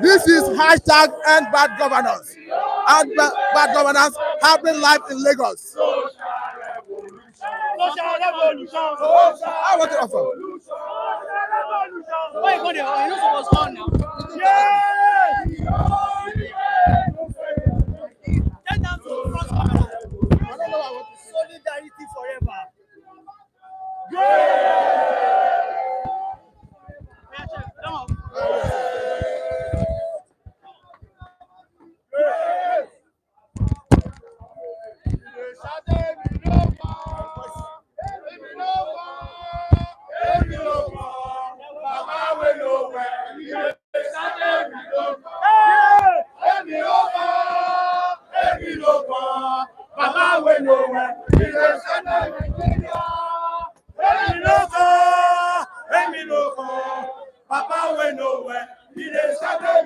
This is hashtag end bad governance. End bad governance happening live in Lagos. Social revolution. I want to offer. Why you going there? You know what's on now. Take them to the front camera. I don't know what I want to say. Solidarity forever. Come on. Papa went nowhere. He didn't start them.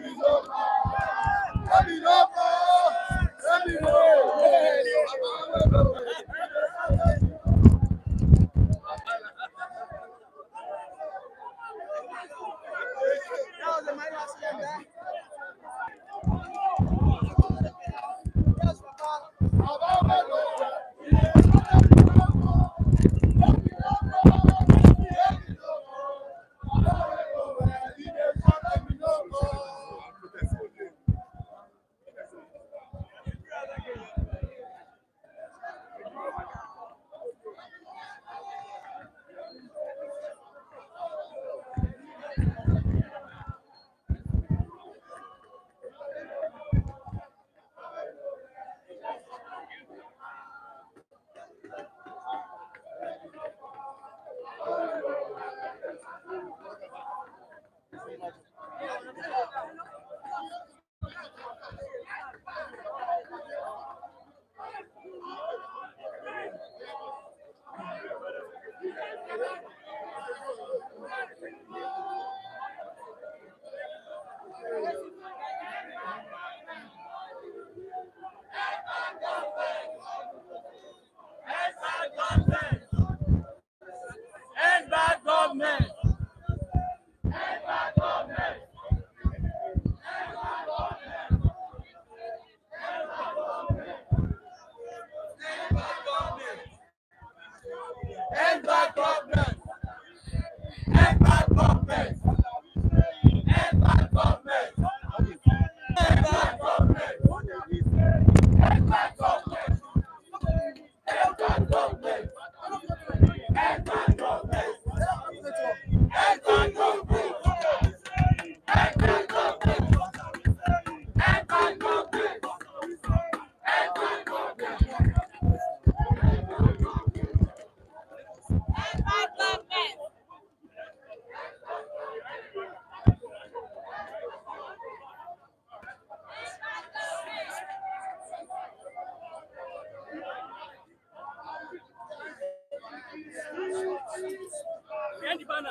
Behind the banner.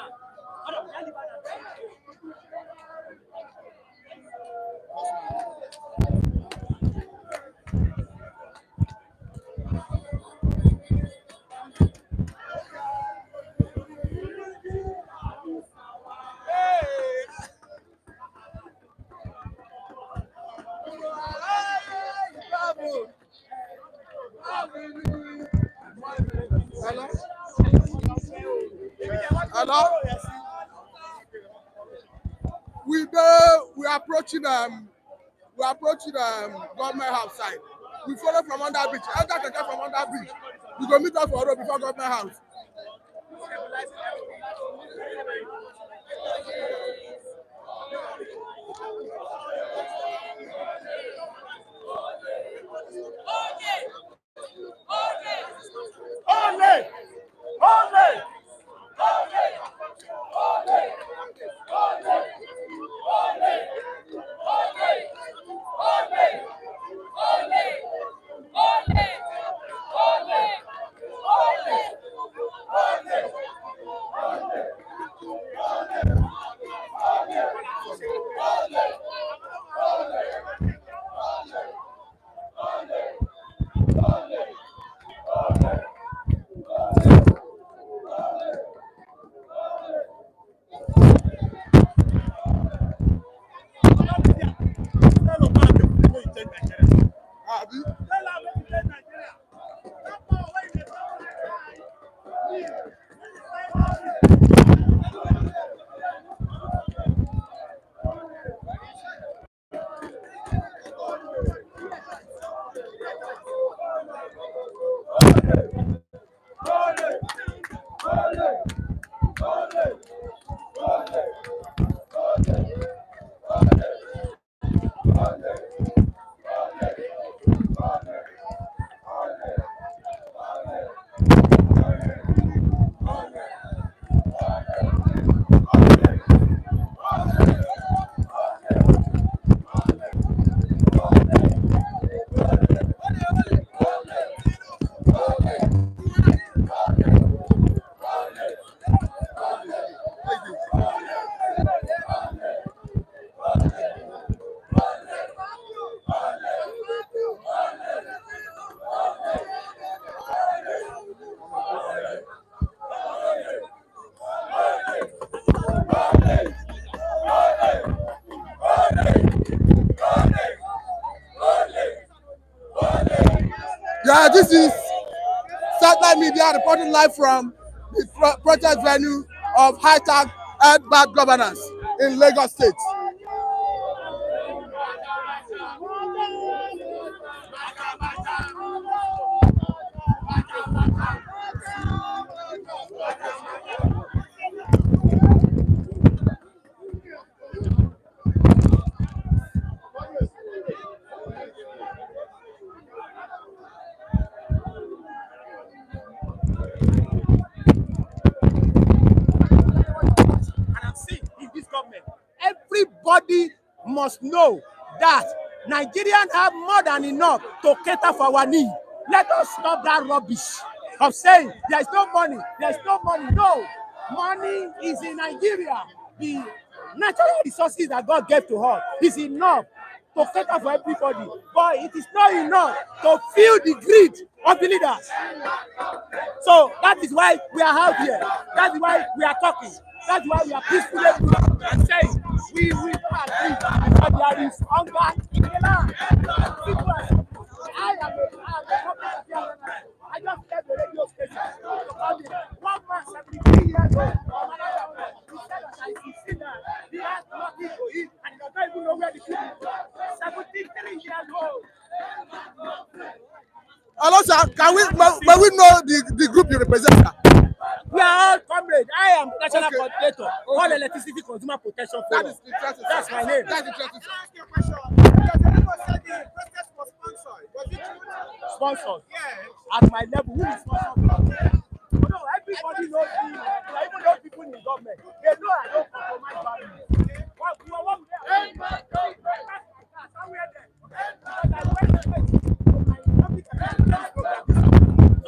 Behind the banner. Hello? We are approaching government house side. We follow from under bridge. Enter Keke from under bridge. We go meet us for road before government house. Abi. Yeah, this is Satellite Media reporting live from the protest venue of high-tech and bad governance in Lagos State. Everybody must know that Nigerians have more than enough to cater for our need. Let us stop that rubbish of saying there is no money, there is no money. No, money is in Nigeria. The natural resources that God gave to us is enough to cater for everybody, but it is not enough to fill the greed of the leaders. So that is why we are out here. That is why we are talking. That's why we are peacefully and saying we will not agree because there is hunger in the land. I just left the radio station. One man, 73 years old, he said that I can see that he has nothing to eat and he does not even know where the food is. 73 years old. Hello, sir. May we know the group you represent, sir? We are all comrades. I am national coordinator, all electricity consumer protection forum. That is interesting. That's my name. That's interesting. Can I ask you a question? Because the people said the protest was sponsored. Was it true? Sponsored. Yeah. At my level, who is sponsored? No, everybody knows me. Even those people in the government, they know I don't compromise values. What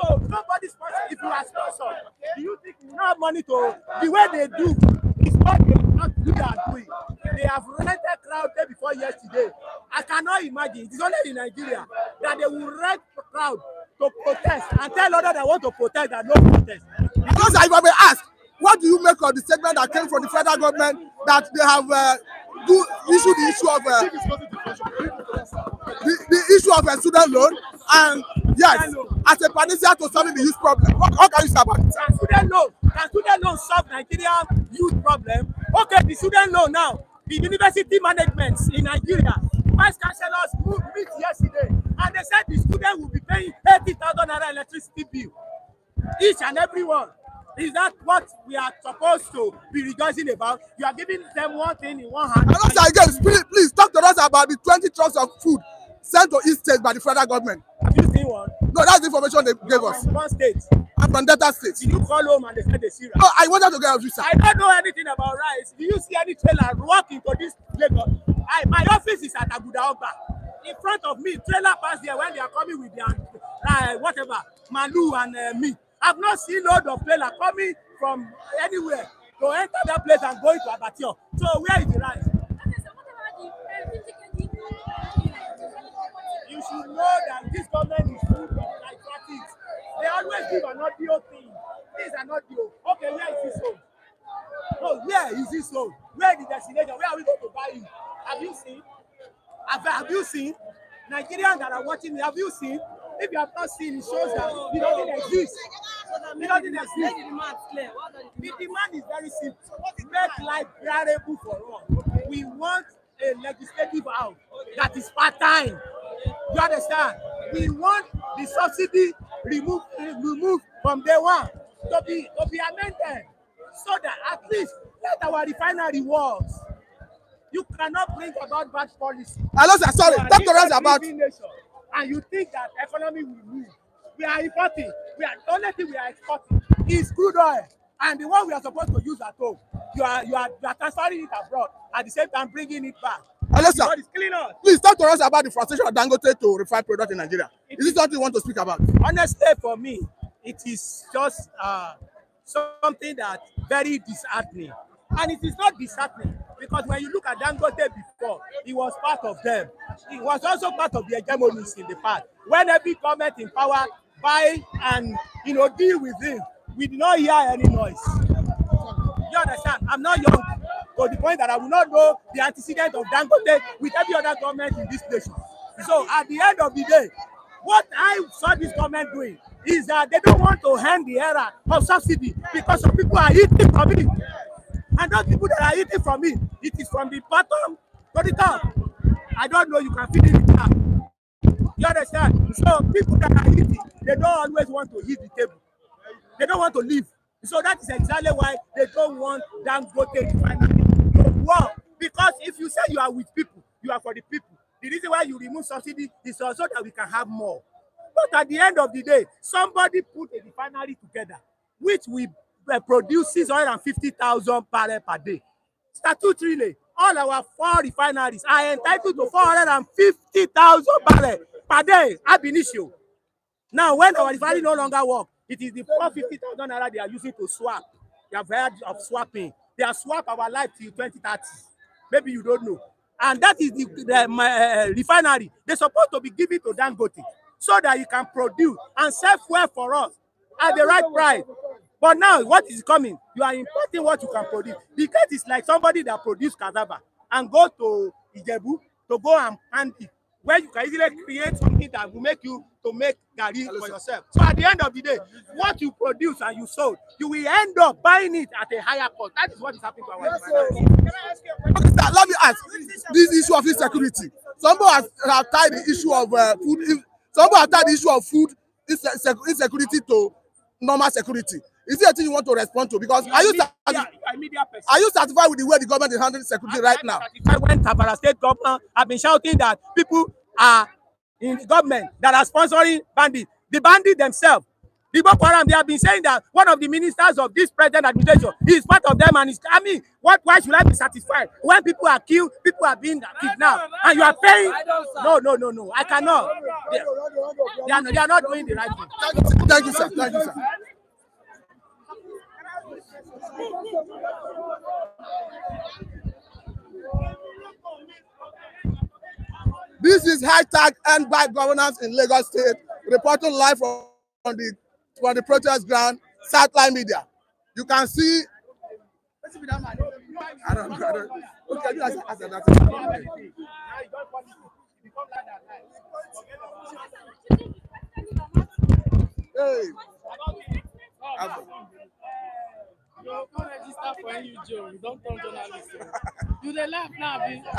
so nobody sponsor. If you are sponsored, do you think you don't have money to the way they do is what they not do that doing? They have rented crowd day before yesterday. I cannot imagine. It is only in Nigeria that they will rent crowd to protest and tell others that want to protest and no protest. Because if I may ask, what do you make of the statement that came from the federal government that they have issued the issue of the issue of a student loan and yes, as a panacea to solving the youth problem? What can you say about it? Can student loan solve Nigerian youth problem? Okay, the student loan now, the university management in Nigeria, vice chancellors meet yesterday and they said the student will be paying 80,000 naira electricity bill, each and every one. Is that what we are supposed to be rejoicing about? You are giving them one thing in one hand. And also again, please talk to us about the 20 trucks of food sent to each state by the federal government. Have you seen one? No, that's the information they gave us. From one state. I'm from Delta State. Did you call home and they said they see rice? No, I wanted to get a visa. I don't know anything about rice. Do you see any trailer walk into this Lagos? My office is at Aguda Oba. In front of me, trailer pass there when they are coming with their whatever, malu and meat. I've not seen load of trailer coming from anywhere to enter that place and go into Abattoir. So where is the rice? You should know that this government is full of like practice. They always give an audio thing. This is an audio. Okay, where is this sold? No, where is this sold? Where is the destination? Where are we going to buy it? Have you seen? Have you seen? Nigerians that are watching me, have you seen? If you have not seen, it shows that it doesn't exist. It doesn't exist. The demand is very simple. Make life bearable for all. We want a legislative house that is part-time. You understand? We want the subsidy removed from day one to be amended so that at least let our refinery works. You cannot bring about bad policy. Hello, sir. Sorry. Talk to us about. Nation, and you think that economy will move. We are importing. The only thing we are exporting is crude oil, and the one we are supposed to use at home, you are transferring it abroad at the same time bringing it back. Hello, sir. Please talk to us about the frustration of Dangote to refine product in Nigeria. Is this something you want to speak about? Honestly, for me, it is just something that very disheartening. And it is not disheartening because when you look at Dangote before, he was part of them. He was also part of the hegemonies in the past. When every government in power buy and deal with him, we did not hear any noise. You understand? I'm not young to the point that I will not know the antecedent of Dangote with every other government in this nation. So at the end of the day, what I saw this government doing is that they don't want to end the era of subsidy because some people are eating from it. And those people that are eating from it is from the bottom to the top. I don't know, you can feel it now. You understand? So people that are eating, they don't always want to hit the table. They don't want to leave. So that is exactly why they don't want Dangote refinery to work. Because if you say you are with people, you are for the people. The reason why you remove subsidy is also that we can have more. But at the end of the day, somebody put a refinery together, which we produce 650,000 barrels per day. Statutorily, all our 4 refineries are entitled to 450,000 barrels per day ab initio. Now, when our refinery no longer work, it is the 450,000 naira they are using to swap. They have heard of swapping. They have swapped our life till 2030. Maybe you don't know. And that is the refinery. They're supposed to be given to Dangote so that you can produce and sell fuel for us at the right price. But now, what is coming? You are importing what you can produce. The case is like somebody that produce cassava and go to Ijebu to go and plant it, where you can easily create something that will make you to make garri for yourself. So at the end of the day, what you produce and you sold, you will end up buying it at a higher cost. That is what is happening to our refinery. Okay, sir, let me ask this issue of insecurity. Somebody has tied the issue of food. Somebody has tied the issue of food insecurity to normal security. Is it a thing you want to respond to? Because are you satisfied with the way the government is handling security right now? When Tabara State governor have been shouting that people are in the government that are sponsoring bandits, the bandits themselves, the Boko Haram, they have been saying that one of the ministers of this present administration is part of them, and why should I be satisfied when people are killed, people are being kidnapped, and you are paying? No, I cannot. They are not doing the right thing. Thank you, sir. Thank you, sir. This is hashtag End Bad Governance in Lagos State, reporting live from the protest ground, Satellite Media. You can see. I don't know. Okay, you answer that. Hey. You don't register for NUJ, you don't turn journalist. You dey laugh now, abi? I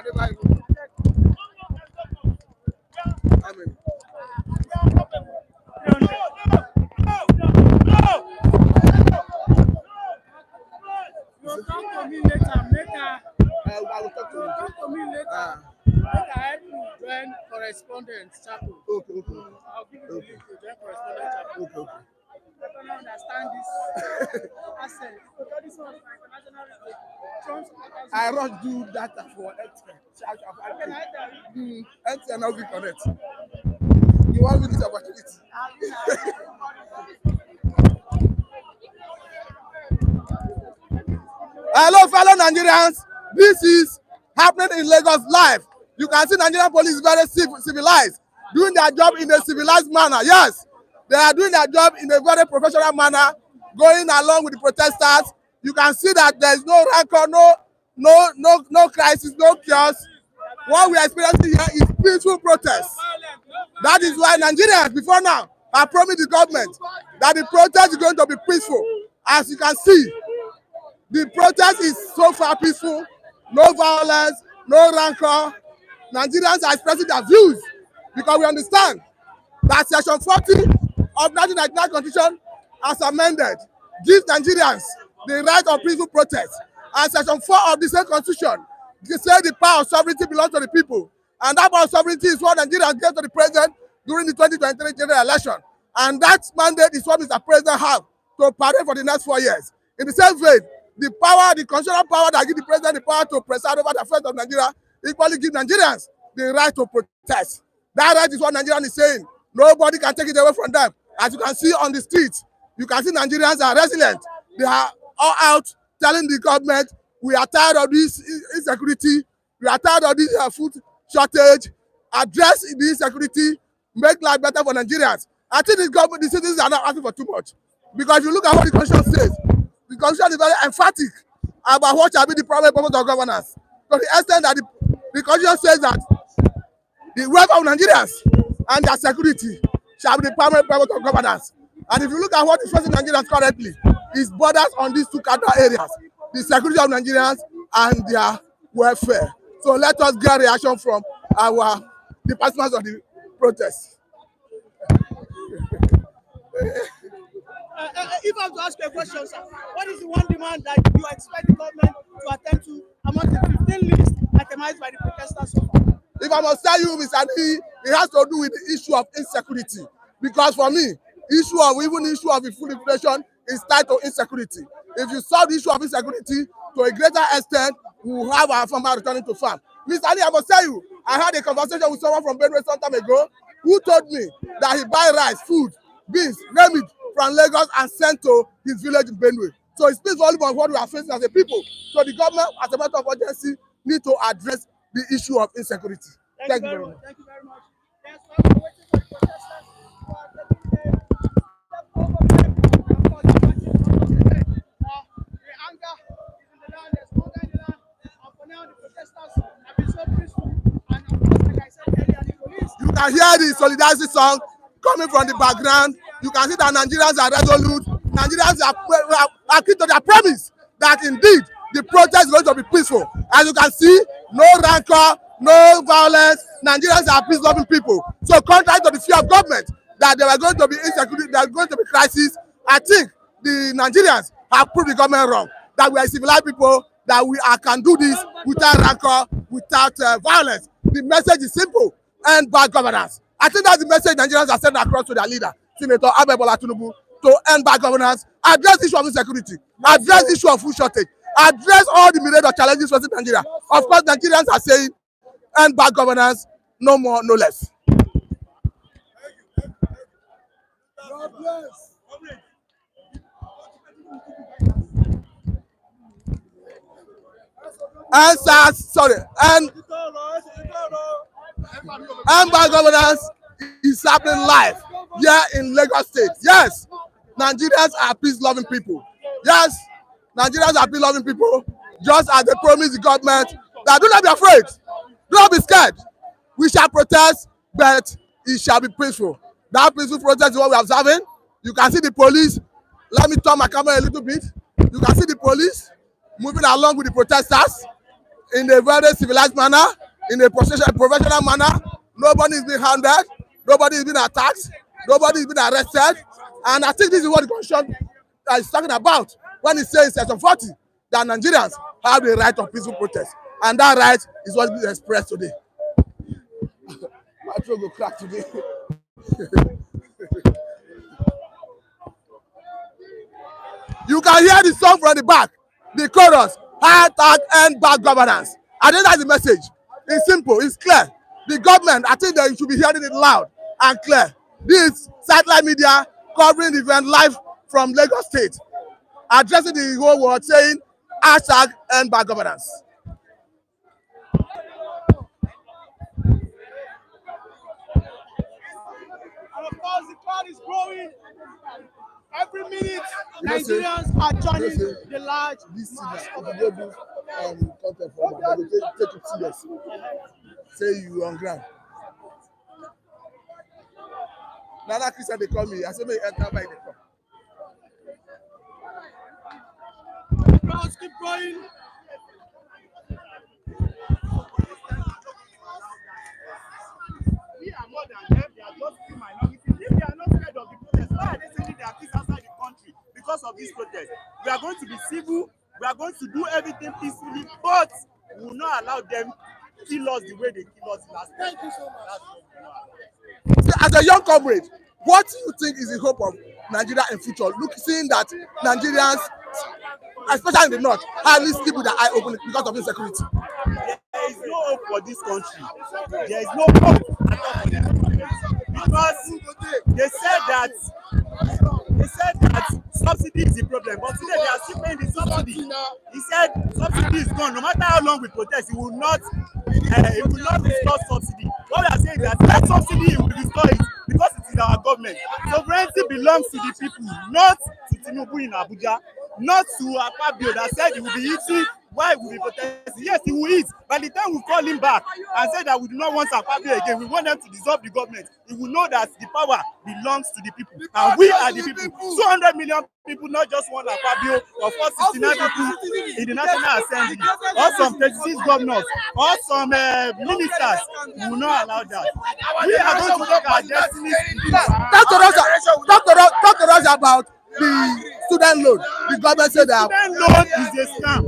don't like. I mean. You talk to me later, make I will talk to you. talk to me later. Make I help you join correspondent chapel. Okay. I'll give you the link to join correspondent chapel. Okay. I don't understand this asset. This one is international. I rush do data for MTN now be connect. You want me this opportunity? Hello, fellow Nigerians. This is happening in Lagos live. You can see Nigerian police very civilized, doing their job in a civilized manner. Yes, they are doing their job in a very professional manner, going along with the protesters. You can see that there is no rancor, no crisis, no chaos. What we are experiencing here is peaceful protest. That is why Nigerians before now have promised the government that the protest is going to be peaceful. As you can see, the protest is so far peaceful, no violence, no rancor. Nigerians are expressing their views because we understand that Section 40 of 1999 Constitution, as amended, gives Nigerians the right of peaceful protest. And Section 4 of the same Constitution says the power of sovereignty belongs to the people. And that power of sovereignty is what Nigerians gave to the president during the 2023 general election. And that mandate is what Mr. President has to parade for the next 4 years. In the same vein, the power, the constitutional power that gives the president the power to preside over the affairs of Nigeria equally gives Nigerians the right to protest. That right is what Nigerians is saying. Nobody can take it away from them. As you can see on the streets, you can see Nigerians are resilient. They are all out telling the government, we are tired of this insecurity, we are tired of this food shortage, address the insecurity, make life better for Nigerians. I think the government, the citizens are not asking for too much. Because if you look at what the Constitution says, the Constitution is very emphatic about what shall be the primary purpose of governance. To the extent that the Constitution says that the welfare of Nigerians and their security shall be the primary purpose of governance. And if you look at what is facing Nigerians currently, it borders on these two cardinal areas, the security of Nigerians and their welfare. So let us get a reaction from the participants of the protest. If I have to ask you a question, sir, what is the one demand that you expect the government to attend to among the 15 lists itemized by the protesters so far? If I must tell you, Mr. D, it has to do with the issue of insecurity. Because for me, even the issue of the food inflation is tied to insecurity. If you solve the issue of insecurity to a greater extent, we will have our farmer returning to farm. Mr. Ali, I must tell you, I had a conversation with someone from Benue some time ago who told me that he buy rice, food, beans, name it, from Lagos and sent to his village in Benue. So it speaks volume on what we are facing as a people. So the government, as a matter of urgency, need to address the issue of insecurity. Thank you very much. Thank you very much. Yes, we're waiting for the protesters who are taking the step over them. And of course, the anger is in the land, there's hunger in the land. And for now, the protesters have been so peaceful. And of course, like I said earlier, the police. You can hear the solidarity song coming from the background. You can see that Nigerians are resolute. Nigerians are keen to their promise that indeed the protest is going to be peaceful. As you can see, no rancor, no violence. Nigerians are peace-loving people. So contrary to the fear of government that there are going to be insecurity, there are going to be crisis, I think the Nigerians have proved the government wrong. That we are civilized people, that we can do this without rancor, without violence. The message is simple: end bad governance. I think that's the message Nigerians are sending across to their leader, Senator Bola Tinubu, to end bad governance, address the issue of insecurity, address the issue of food shortage, address all the myriad of challenges facing Nigeria. Of course, Nigerians are saying end bad governance, no more, no less. God bless. And bad governance is happening live here in Lagos State. Yes, Nigerians are peace-loving people. Yes, Nigerians are peace-loving people. Just as they promised the government that do not be afraid, do not be scared. We shall protest, but it shall be peaceful. That peaceful protest is what we are observing. You can see the police. Let me turn my camera a little bit. You can see the police moving along with the protesters in a very civilized manner, in a professional manner. Nobody is being handled. Nobody is being attacked. Nobody is being arrested. And I think this is what the Constitution is talking about when it says in Section 40 that Nigerians have the right of peaceful protest. And that right is what is expressed today. My throat will crack today. You can hear the song from the back, the chorus, #end bad governance. I think that's the message. It's simple, it's clear. The government, I think that you should be hearing it loud and clear. This satellite media covering the event live from Lagos State, addressing the whole world, saying #end bad governance. And of course, the crowd is growing. Every minute, Nigerians are joining the large This mass of content for take it serious. say you on ground. Nana Christian dey call me. I say make you enter by the call. Let's keep going. We are more than them. They are just few minorities. If they are not scared of the protest, why are they sending their kids outside the country because of this protest? We are going to be civil. We are going to do everything peacefully, but we will not allow them kill us the way they kill us last time. Thank you so much. As a young comrade, what do you think is the hope of Nigeria in future? Look, seeing that Nigerians, especially in the north, hardly sleep with their eye open because of insecurity. There is no hope for this country. There is no hope at all for this country because they said that subsidy is the problem, but today they are still paying the subsidy. He said subsidy is gone. No matter how long we protest, it will not restore subsidy. What we are saying is that subsidy will restore it because it is our government. Sovereignty belongs to the people, not to Tinubu in Abuja, not to Akpabio that said he will be eating while we will be protesting. Yes, he will eat. By the time we call him back and say that we do not want Akpabio again, we want them to dissolve the government. He will know that the power belongs to the people, and we are the people. 200 million people, not just one Akpabio, or 469 people in the National Assembly, or some 36 governors, or some ministers. We will not allow that. We are going to take our destiny. Talk to us about the student loan. The government said that student loan is a scam.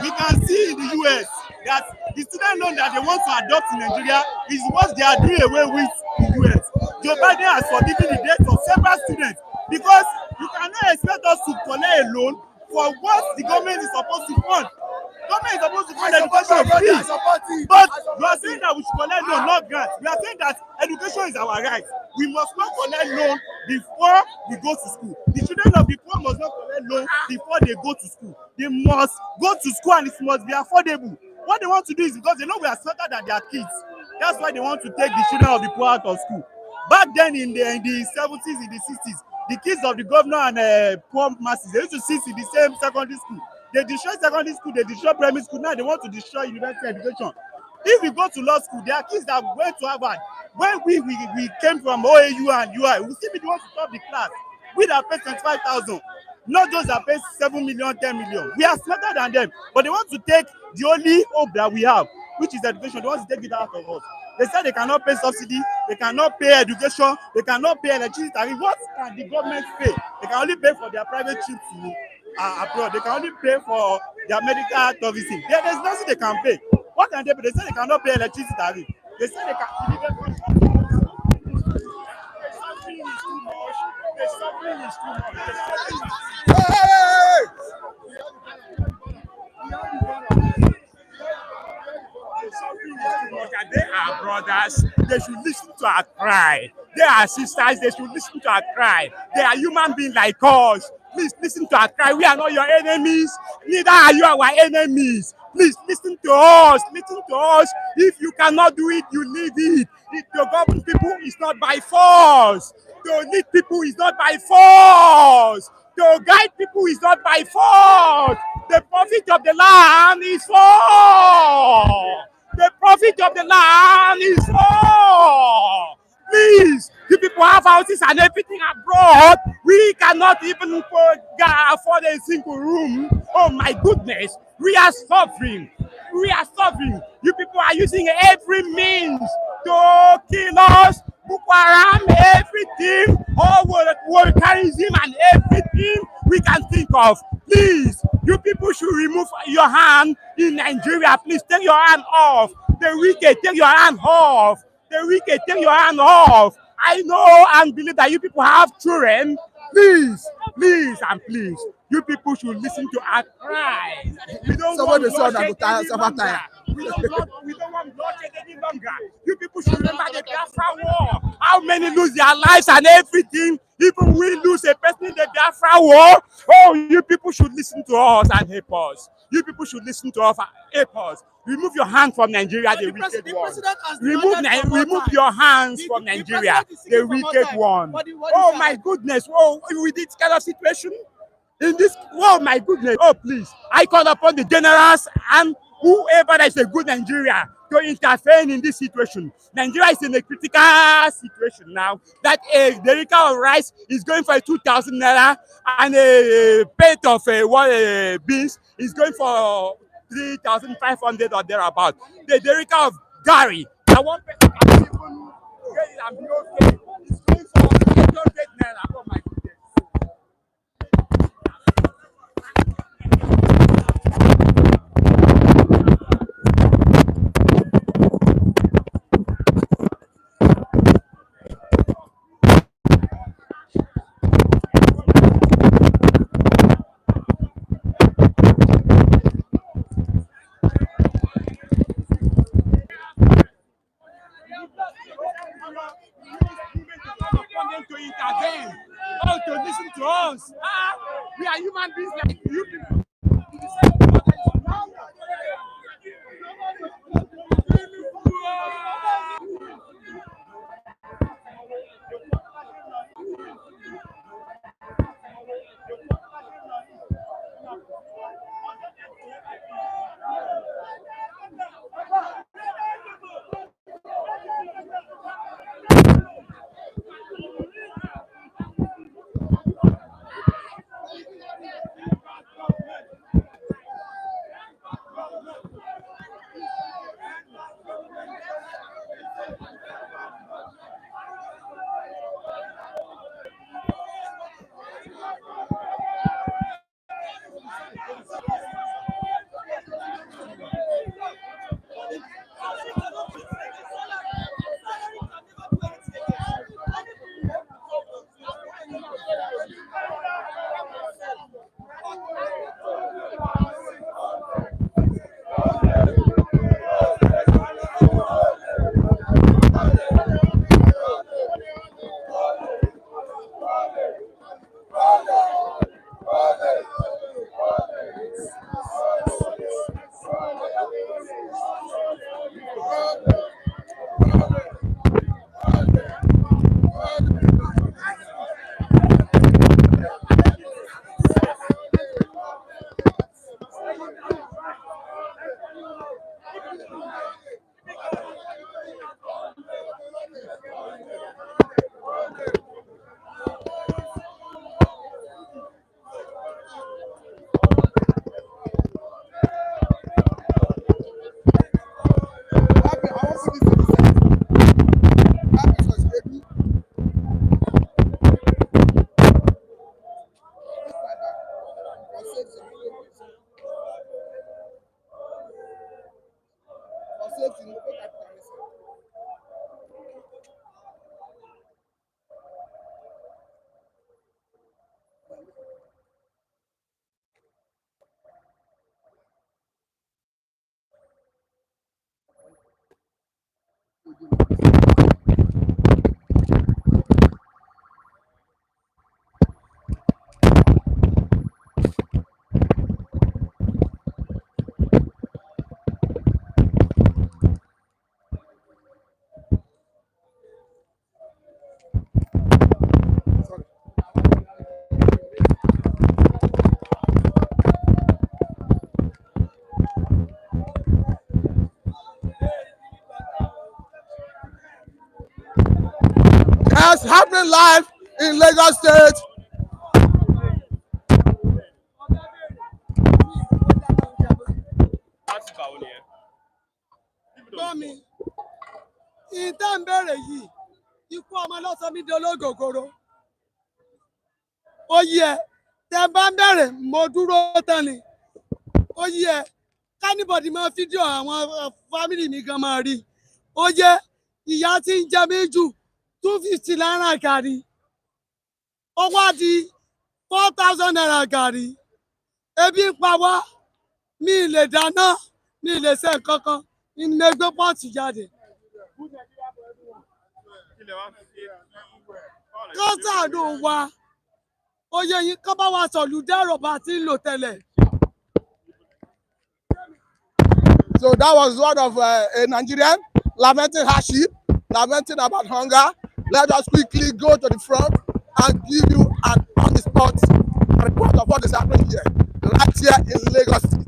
We can see in the US that the student loan that they want to adopt in Nigeria is what they are doing away with in the US. Joe Biden has forgiven the debt of several students because you cannot expect us to collect a loan for what the government is supposed to fund. Government is supposed to fund education free, but you are saying that we should collect loan, not grant. We are saying that education is our right. We must not collect loan before we go to school. The children of the poor must not collect loan before they go to school. They must go to school and it must be affordable. What they want to do is because they know we are smarter than their kids. That's why they want to take the children of the poor out of school. Back then in the 70s, in the 60s, the kids of the governor and poor masses, they used to sit in the same secondary school. They destroy secondary school, they destroy primary school. Now they want to destroy university education. If we go to law school, there are kids that went to Harvard. When we came from OAU and UI, we still be the ones to top the class. We that pay 25,000, not those that pay 7 million, 10 million. We are smarter than them, but they want to take the only hope that we have, which is education. They want to take it out of us. They said they cannot pay subsidy, they cannot pay education, they cannot pay electricity. What can the government pay? They can only pay for their private trips to abroad. They can only pay for their medical tourism. There's nothing they can pay. What can they pay? They say they cannot pay electricity tariff. They say they can deliver. The suffering is too much. The suffering is too much. They are brothers, they should listen to our cry. They are sisters, they should listen to our cry. They are human beings like us. Please listen to our cry. We are not your enemies, neither are you our enemies. Please listen to us, listen to us. If you cannot do it, you leave it. To govern people is not by force. To lead people is not by force. To guide people is not by force. The profit of the land is for. The profit of the land is for. Please, you people have houses and everything abroad. We cannot even afford a single room. Oh my goodness, we are suffering. We are suffering. You people are using every means to kill us. Boko Haram, everything, all voluntarism and everything we can think of. Please, you people should remove your hand in Nigeria. Please take your hand off. The wicked, take your hand off. The wicked, take your hand off. I know and believe that you people have children. Please, please, and please, you people should listen to our cry. We don't want bloodshed any longer. We don't want bloodshed any longer. You people should remember the Biafra war. How many lose their lives and everything? Even we lose a person in the Biafra war. Oh, you people should listen to us and help us. You people should listen to us and help us. Remove your hand from Nigeria, the wicked one. Remove your hands from Nigeria, the wicked one. Oh my goodness! Oh, with this kind of situation, in this, oh my goodness! Oh please, I call upon the generals and whoever that is a good Nigeria to intervene in this situation. Nigeria is in a critical situation now that a derica of rice is going for 2,000 naira and a plate of beans is going for 3,500 or thereabout. The derica of garri, that one person can even get it and be okay, is going for 800 naira. Oh my goodness. To intervene, oh, to listen to us. We are human beings like you people. That's happening live in Lagos State. gbọ́ mi ìtẹ́ ń bẹ̀rẹ̀ yìí ikú ọmọ lọ́sọ mi di ológogoro ó yí ẹ tẹ bá ń bẹ̀rẹ̀ mo dúró tán ni ó yí ẹ kánìbọ̀dì máa fídíò àwọn fámìlì mi gan máa rí ó yẹ ìyá tí ń jẹ mí jù 250 naira gàrí ó wá di 4,000 naira gàrí ebi ń pa wá mi ì lè dáná mi ì lè ṣe nǹkan kan ní gbé pọ́ọ̀tù jáde. kọ́sàánù wa oyè yìí kọ́ bá wa sọ̀lù dẹ́rọ̀ bá ti ń lò tẹ́lẹ̀. So that was one of a Nigerian lamenting hardship, lamenting about hunger. Let us quickly go to the front and give you an on-the-spot report of what is happening here, right here in Lagos City.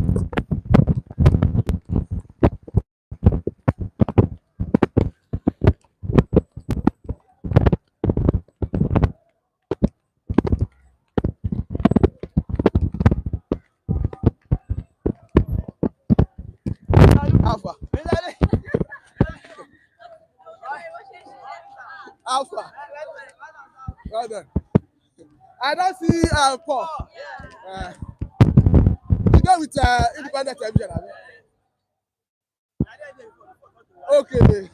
Alpha. Well done. I don't see Paul. You go with independent television. Okay.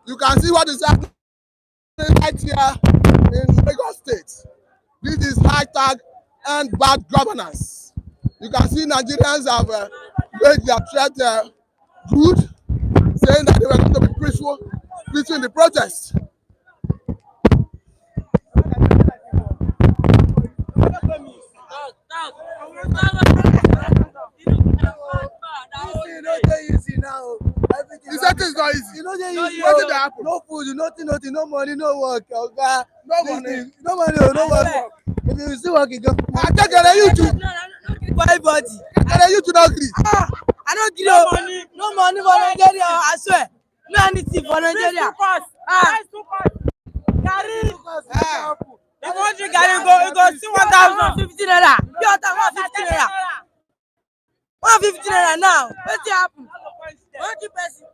You can see what is happening right here in Lagos State. This is high-tag and bad governance. You can see Nigerians have made their threat good, saying that they were going to be peaceful in the protest. The setting is not easy. You know, they What did happen? no food, nothing, no money, no work. Okay? No money. No money, no work. If you still work, you go. I take you to. For everybody. You to not agree. I don't give no money. No money for Nigeria, I swear. No anything for Nigeria. Gary. The country Gary go see 1,050 naira. You have 150 naira. 150 naira now. What's happen? What the person?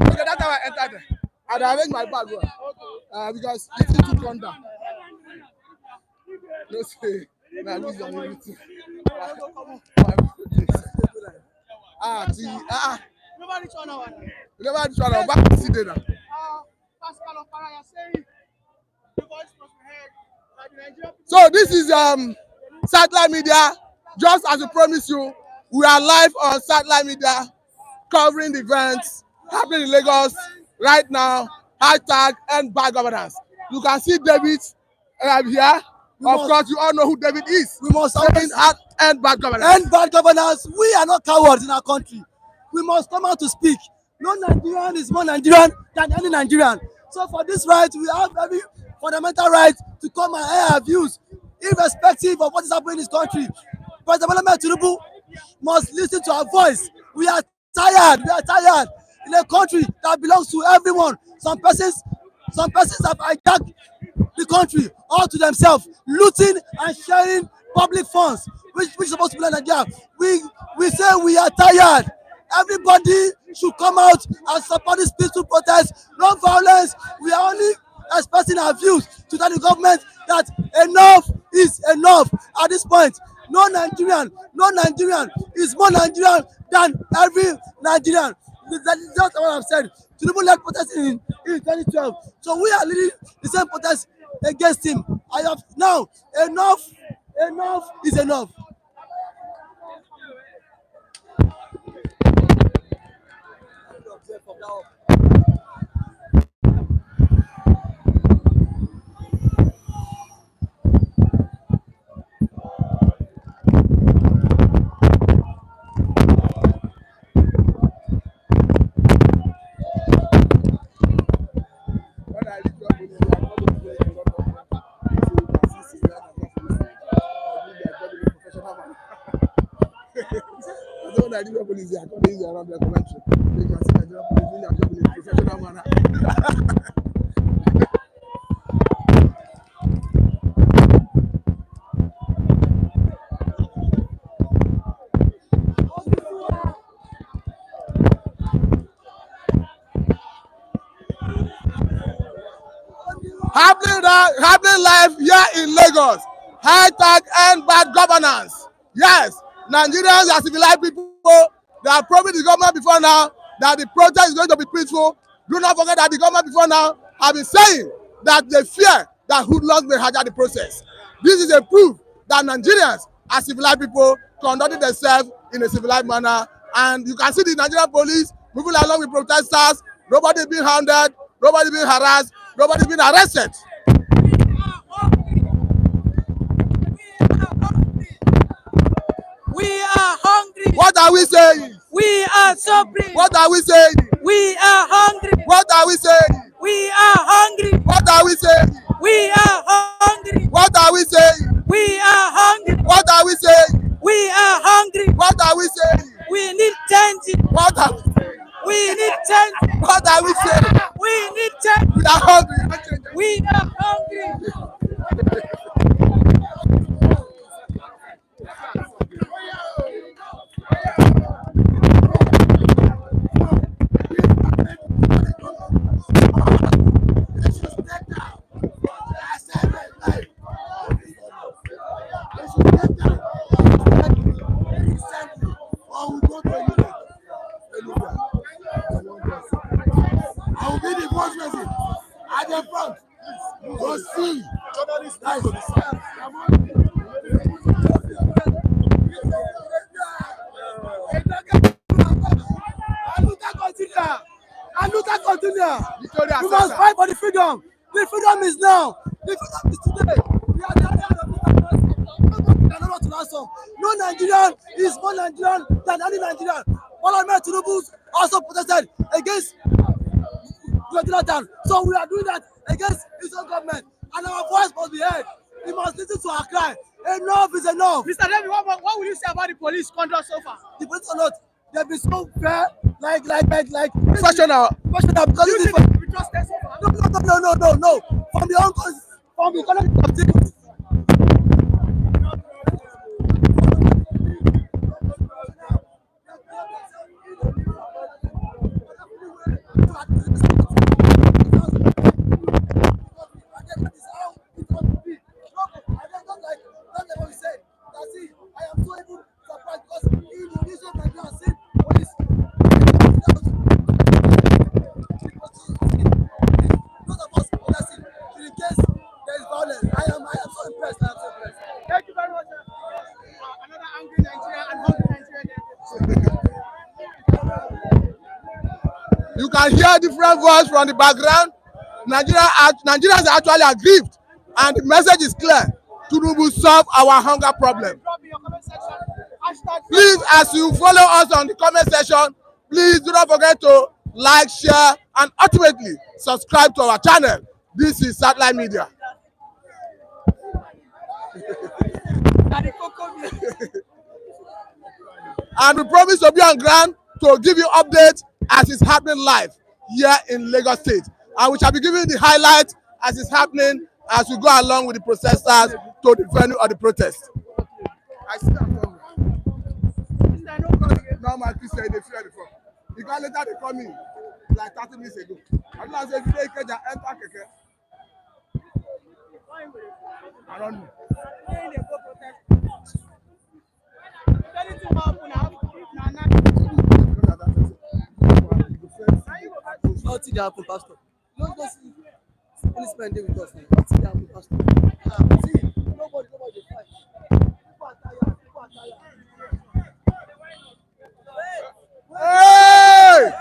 Okay, that's how I entered there. I'd arrange my bag because it's too run down. No say, nah, this is everything. Nobody turn over. Never try to back to see there. Pascal Oparaya saying the voice must be heard that the Nigerian people. So this is satellite media. Just as we promised you, we are live on satellite media, covering the events happening in Lagos right now. High-tag and bad governance. You can see David here. Of course, you all know who David is. We must always end bad governance. end bad governance. We are not cowards in our country. We must come out to speak. No Nigerian is more Nigerian than any Nigerian. So for this right, we have every fundamental right to come and air our views, irrespective of what is happening in this country. President Bola Tinubu must listen to our voice. We are tired. We are tired in a country that belongs to everyone. Some persons have hijacked the country all to themselves, looting and sharing public funds, which is supposed to be in Nigeria. We say we are tired. Everybody should come out and support this peaceful protest. No violence. We are only expressing our views to tell the government that enough is enough at this point. No Nigerian is more Nigerian than every Nigerian. That's what I've said. Tinubu led protesting in 2012. So we are leading the same protest against him. I have now enough is enough. Nigerian police are coming around their convention. They can see Nigerian police doing their job in a professional manner. Happening live here in Lagos. High-tag and bad governance. Yes, Nigerians are civilized people. They have promised the government before now that the protest is going to be peaceful. Do not forget that the government before now have been saying that they fear that hoodlums may hijack the process. This is a proof that Nigerians are civilized people conducting themselves in a civilized manner. And you can see the Nigerian police moving along with protesters. Nobody being hounded, nobody being harassed, nobody being arrested. We are hungry. What are we saying? We are suffering. What are we saying? We are hungry. What are we saying? We are hungry. What are we saying? We are hungry. What are we saying? We are hungry. What are we saying? We are hungry. What are we saying? We need change. What are we saying? We need change. What are we saying? We need change. We are hungry. We are hungry. I will be the first person at the front to see journalists nice. Aluta continue. We must fight for the freedom. The freedom is now. The freedom is today. We are the no Nigerian is more Nigerian than any Nigerian. Parliament Tinubu also protested against Jonathan. So we are doing that against his own government. And our voice must be heard. We must listen to our cry. Enough is enough. Mr. David, what will you say about the police conduct so far? The police are not. They've been so fair, like Professional. because You this think we trust them so far? no. From the economic activities. Thank you very much. Another angry Nigeria and hungry Nigeria. You can hear different voices from the background. Nigerians are actually aggrieved, and the message is clear. Tinubu solve our hunger problem. Drop in your comment section. Hashtag Please, as you follow us on the comment section, please do not forget to like, share, and ultimately subscribe to our channel. This is Satellite Media. And we promise to be on ground to give you updates as it's happening live here in Lagos State. And we shall be giving the highlights as it's happening as we go along with the protesters to the venue of the protest. I see that from now my kids say they fear before. Because later they come in like 30 minutes ago. And I say if they can enter keke. I don't know. Nothing dey happen, Pastor. No see policemen dey with us now. Nothing dey happen, Pastor. See, nobody dey fight. People are tired. Hey!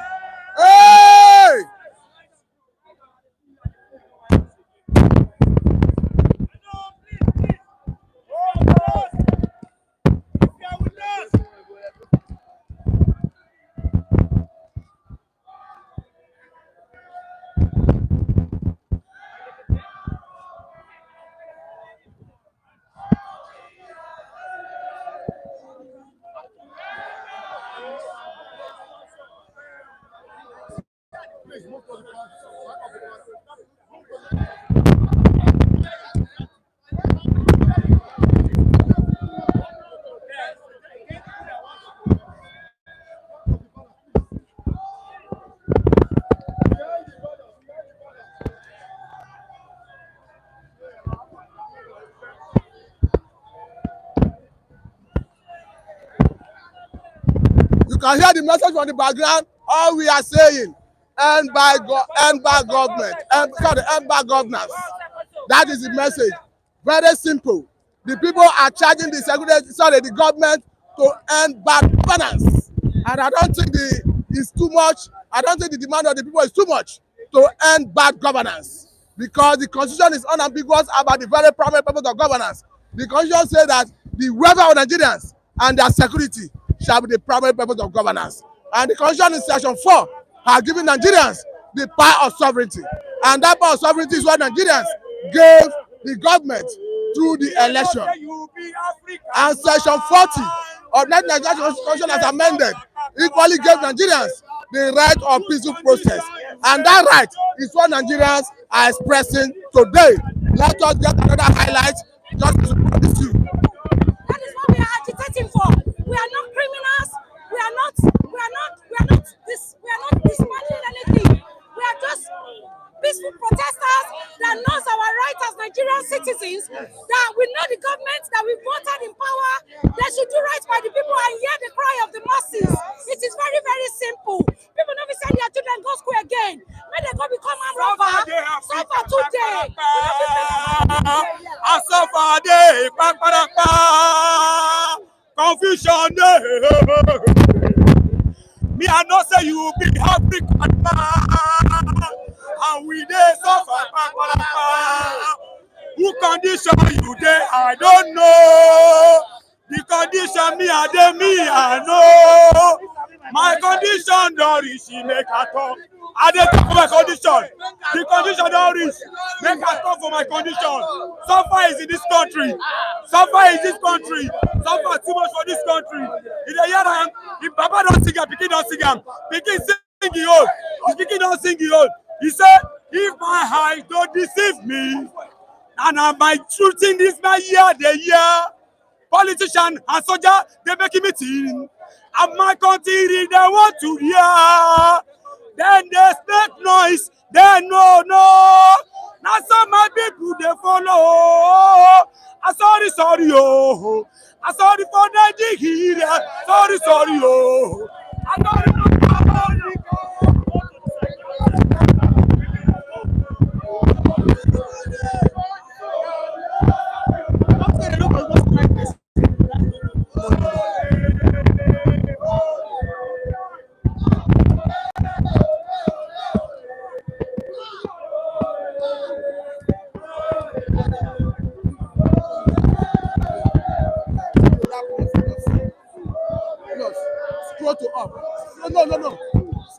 Hey! You can hear the message from the background. All we are saying, end by government, end by governance. That is the message. Very simple. the people are charging the government to end bad governance. And I don't think it's too much. I don't think the demand of the people is too much to end bad governance, because the constitution is unambiguous about the very primary purpose of governance. The constitution says that the welfare of Nigerians and their security shall be the primary purpose of governance. And the constitution in section 4 has given Nigerians the power of sovereignty. And that power of sovereignty is what Nigerians gave the government through the election. And section 40 of the Nigerian Constitution as amended equally gave Nigerians the right of peaceful process. And that right is what Nigerians are expressing today. Let us get another highlight just to support this you. That is what we are agitating for. We are not criminals. We are not dismantling anything. We are just peaceful protesters that knows our rights as Nigerian citizens, that we know the government that we voted in power, they should do right by the people and hear the cry of the masses. It is very, very simple. People never say their children go school again. When they go become a robber, suffer today. I suffer day, confusion day. Me I know say you be African man, and we dey suffer. Who condition you dey? I don't know. The condition me I know. My condition don't reach, she make her talk. I dey talk for my condition. The condition don't reach, make her talk for my condition. Suffer is in this country. Suffer is this country. Suffer too much for this country. In the year I am, if Papa don't sing, Pikin don't sing, Pikin sing the old. If Pikin don't sing the old, he said, if my eyes don't deceive me, and my truth in this my year, the year, politician and soldier, they make meeting. And my country, they want to hear. Then they make noise. They no. Now some my people, they follow. I'm sorry, oh. I'm sorry for Nigeria. Sorry, oh. I'm sorry for Scroll to up. No.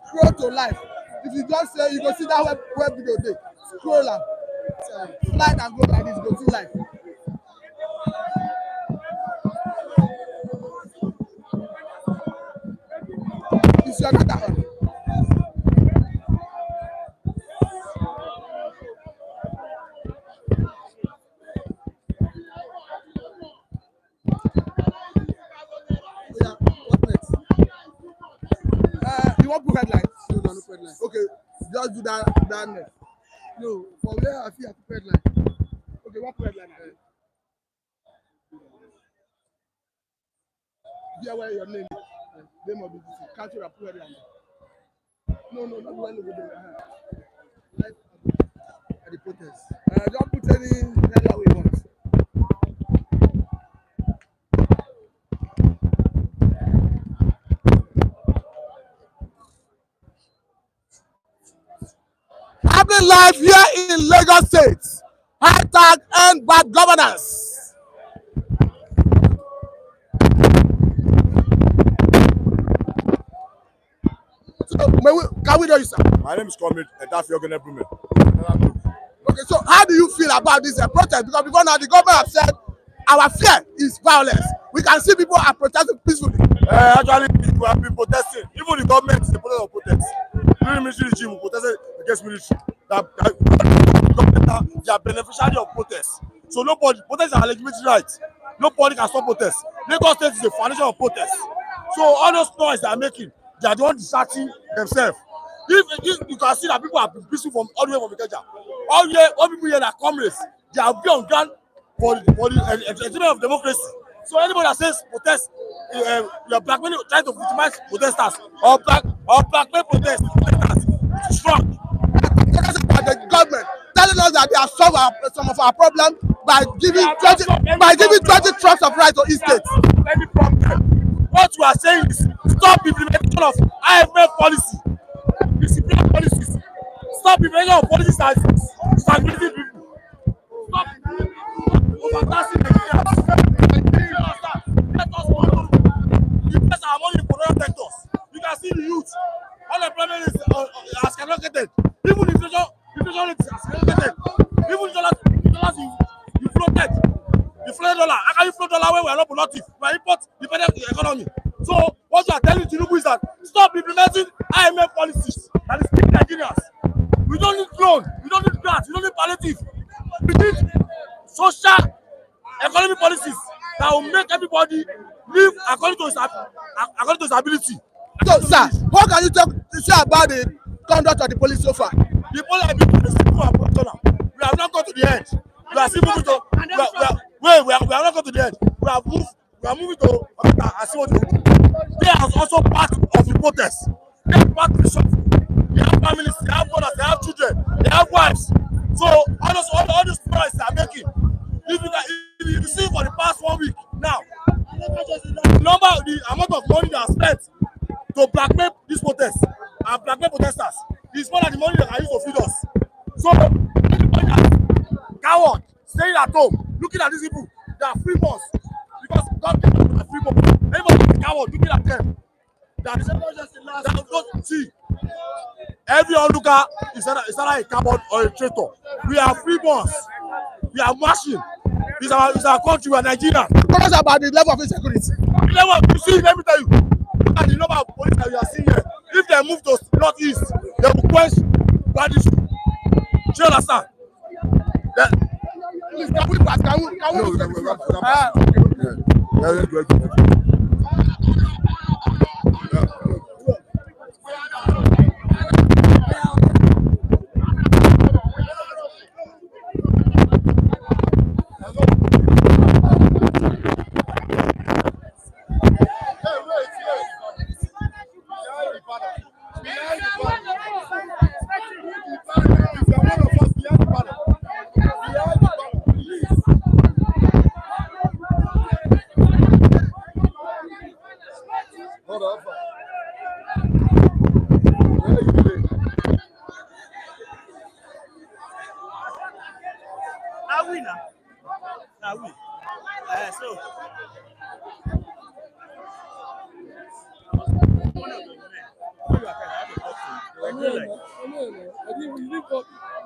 Scroll to life. If you just say you go see that web video there, scroll am. Slide and go like this, go see life. It's your data on. You want put headline? No, put headline. Okay, just do that next. No, for where I feel I put headline. Okay, what put headline? Yeah, where your name? Name of the DC. Can't you put headline? No, not when you go there. At the protest. Don't put any headline we want. Happening live here in Lagos State. Hashtag end bad governance. So, can we know you, sir? My name is Comrade Etafiogun Ebrume. Okay, so how do you feel about this protest? Because before now, the government have said our fear is violence. We can see people are protesting peacefully. Actually, we have been protesting. Even the government is a protest of protest. During military regime, we protested against military. They are beneficiary of protest. So nobody, protest is a legitimate right. Nobody can stop protest. Lagos State is the foundation of protest. So all those noise they are making, they are the ones distracting themselves. If you can see that people are peaceful from all the way from Ikeja. All people here that comrades, they are on ground for the achievement of democracy. So anybody that says protest, you are blackmailing, trying to victimize protesters or blackmail protesters, it's wrong. The government telling us that they have solved some of our problems by giving 20 trucks of rice to each state. Any problem. What we are saying is stop implementation of IMF policy, disciplinary policies. Stop implementation of policies that stagnating people. Stop overtaxing Nigerians. Let us invest our money in production sectors. You can see the youth. Unemployment is skyrocketed. Even inflation rate is skyrocketed. Even dollars you floated. You float dollar. How can you float dollar when we are not productive? We are import dependent economy. So what you are telling Tinubu is that stop implementing IMF policies that is killing Nigerians. We don't need loan. We don't need grants. We don't need palliative. We need social economic policies that will make everybody live according to his ability. So, sir, what can you say about the conduct of the police so far? The police have been simple and professional. We have not gone to the end. We are still moving to. We have not gone to the end. We are moving to and see what we do. They are also part of the protest. They are part of the shuffle. They have families, they have brothers, they have children, they have wives. So all these prices they are making. If you see for the past 1 week now, the amount of money they have spent to blackmail these protests and blackmail protesters is more than the money that are used to feed us. So everybody that's coward, staying at home, looking at these people, they are free boss because God gave them a free boss. Everybody is coward looking at them. See, every onlooker is either a coward or a traitor. We are free boss. We are marching. It's our country. We are Nigeria. Tell us about the level of insecurity. The level, you see, let me tell you. Look at the number of police that we are seeing here. If they move to northeast, they will quench banditry. Do you understand? Please, can we pass? Can we?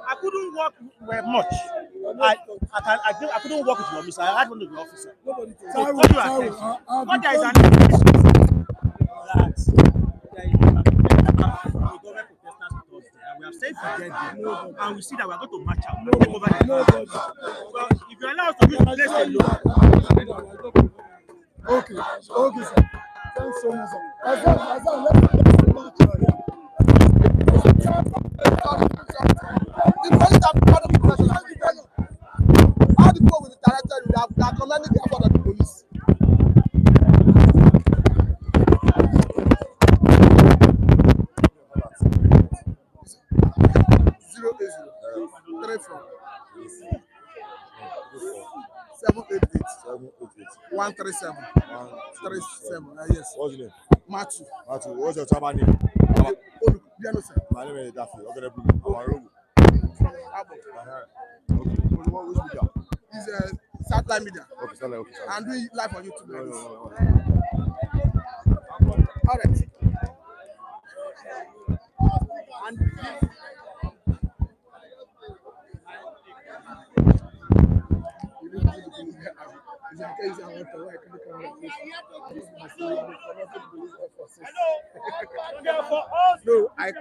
I couldn't work very much. I couldn't work with the officer. I had one of the officer. So what do I tell you? But there is an issue that there is a government protesters with us there, and we have said to get there, and we see that we are going to march out and take over the well, if you allow us to use the place alone. Okay, sir. Thanks so much, sir. The police have part of the question. How the people will be directed, we are commending the effort of the police. Zero 34 788 137 37. Yes. What's your name? Matthew. What's your chairman name? My name is Daffy. Okay, which media? It's satellite media. Okay, satellite. Okay. I'm doing live on YouTube. No. All right. And no, I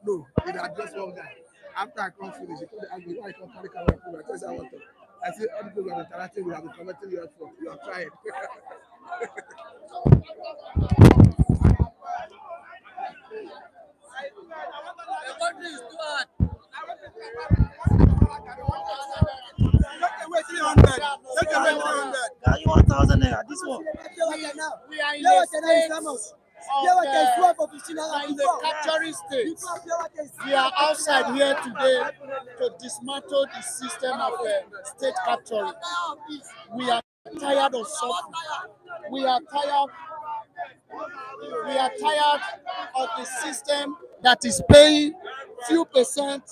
no, it had just one guy. After I come finish, he told the army, why I come carry camera? I told him I want to. I said, all the people are interacting, we have been commenting your effort. You are trying. The country is too hard. Take away 300. Take away 300. You want 1,000 naira? This one. We are in a state manufacturing states. We are outside here today to dismantle the system of state capturing. We are tired of suffering. We are tired of the system that is paying few percent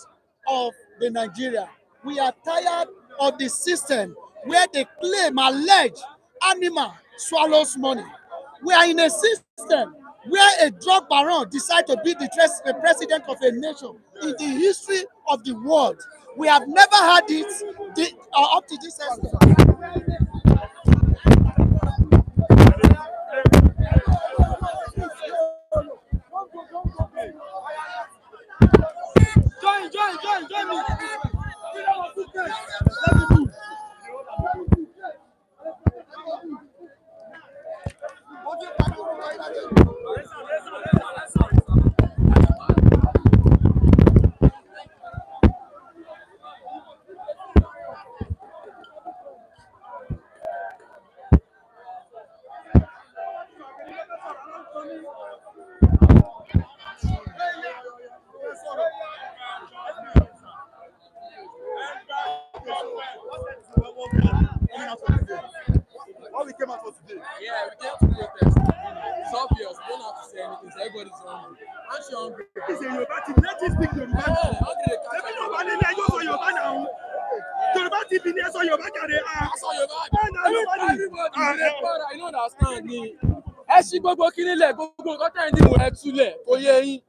of the Nigeria. We are tired of the system where they claim, allege, animal swallows money. We are in a system where a drug baron decides to be the president of a nation in the history of the world. We have never had it up to this extent. Join me. Let me move. What we came out for today? Yeah, we came to protest. It's obvious. We don't have to say anything. So everybody's hungry. Aren't you hungry? It's a Yoruba team. Let us speak Yoruba. Hungry. Let me know about it. I just saw Yoruba now. Yoruba team in there, so Yoruba can I saw Yoruba. everybody. I don't understand ni. Ẹ ṣí gbogbo kíní lẹ̀, gbogbo nǹkan tẹ̀ ń dín ẹ túlẹ̀, kò yé yín.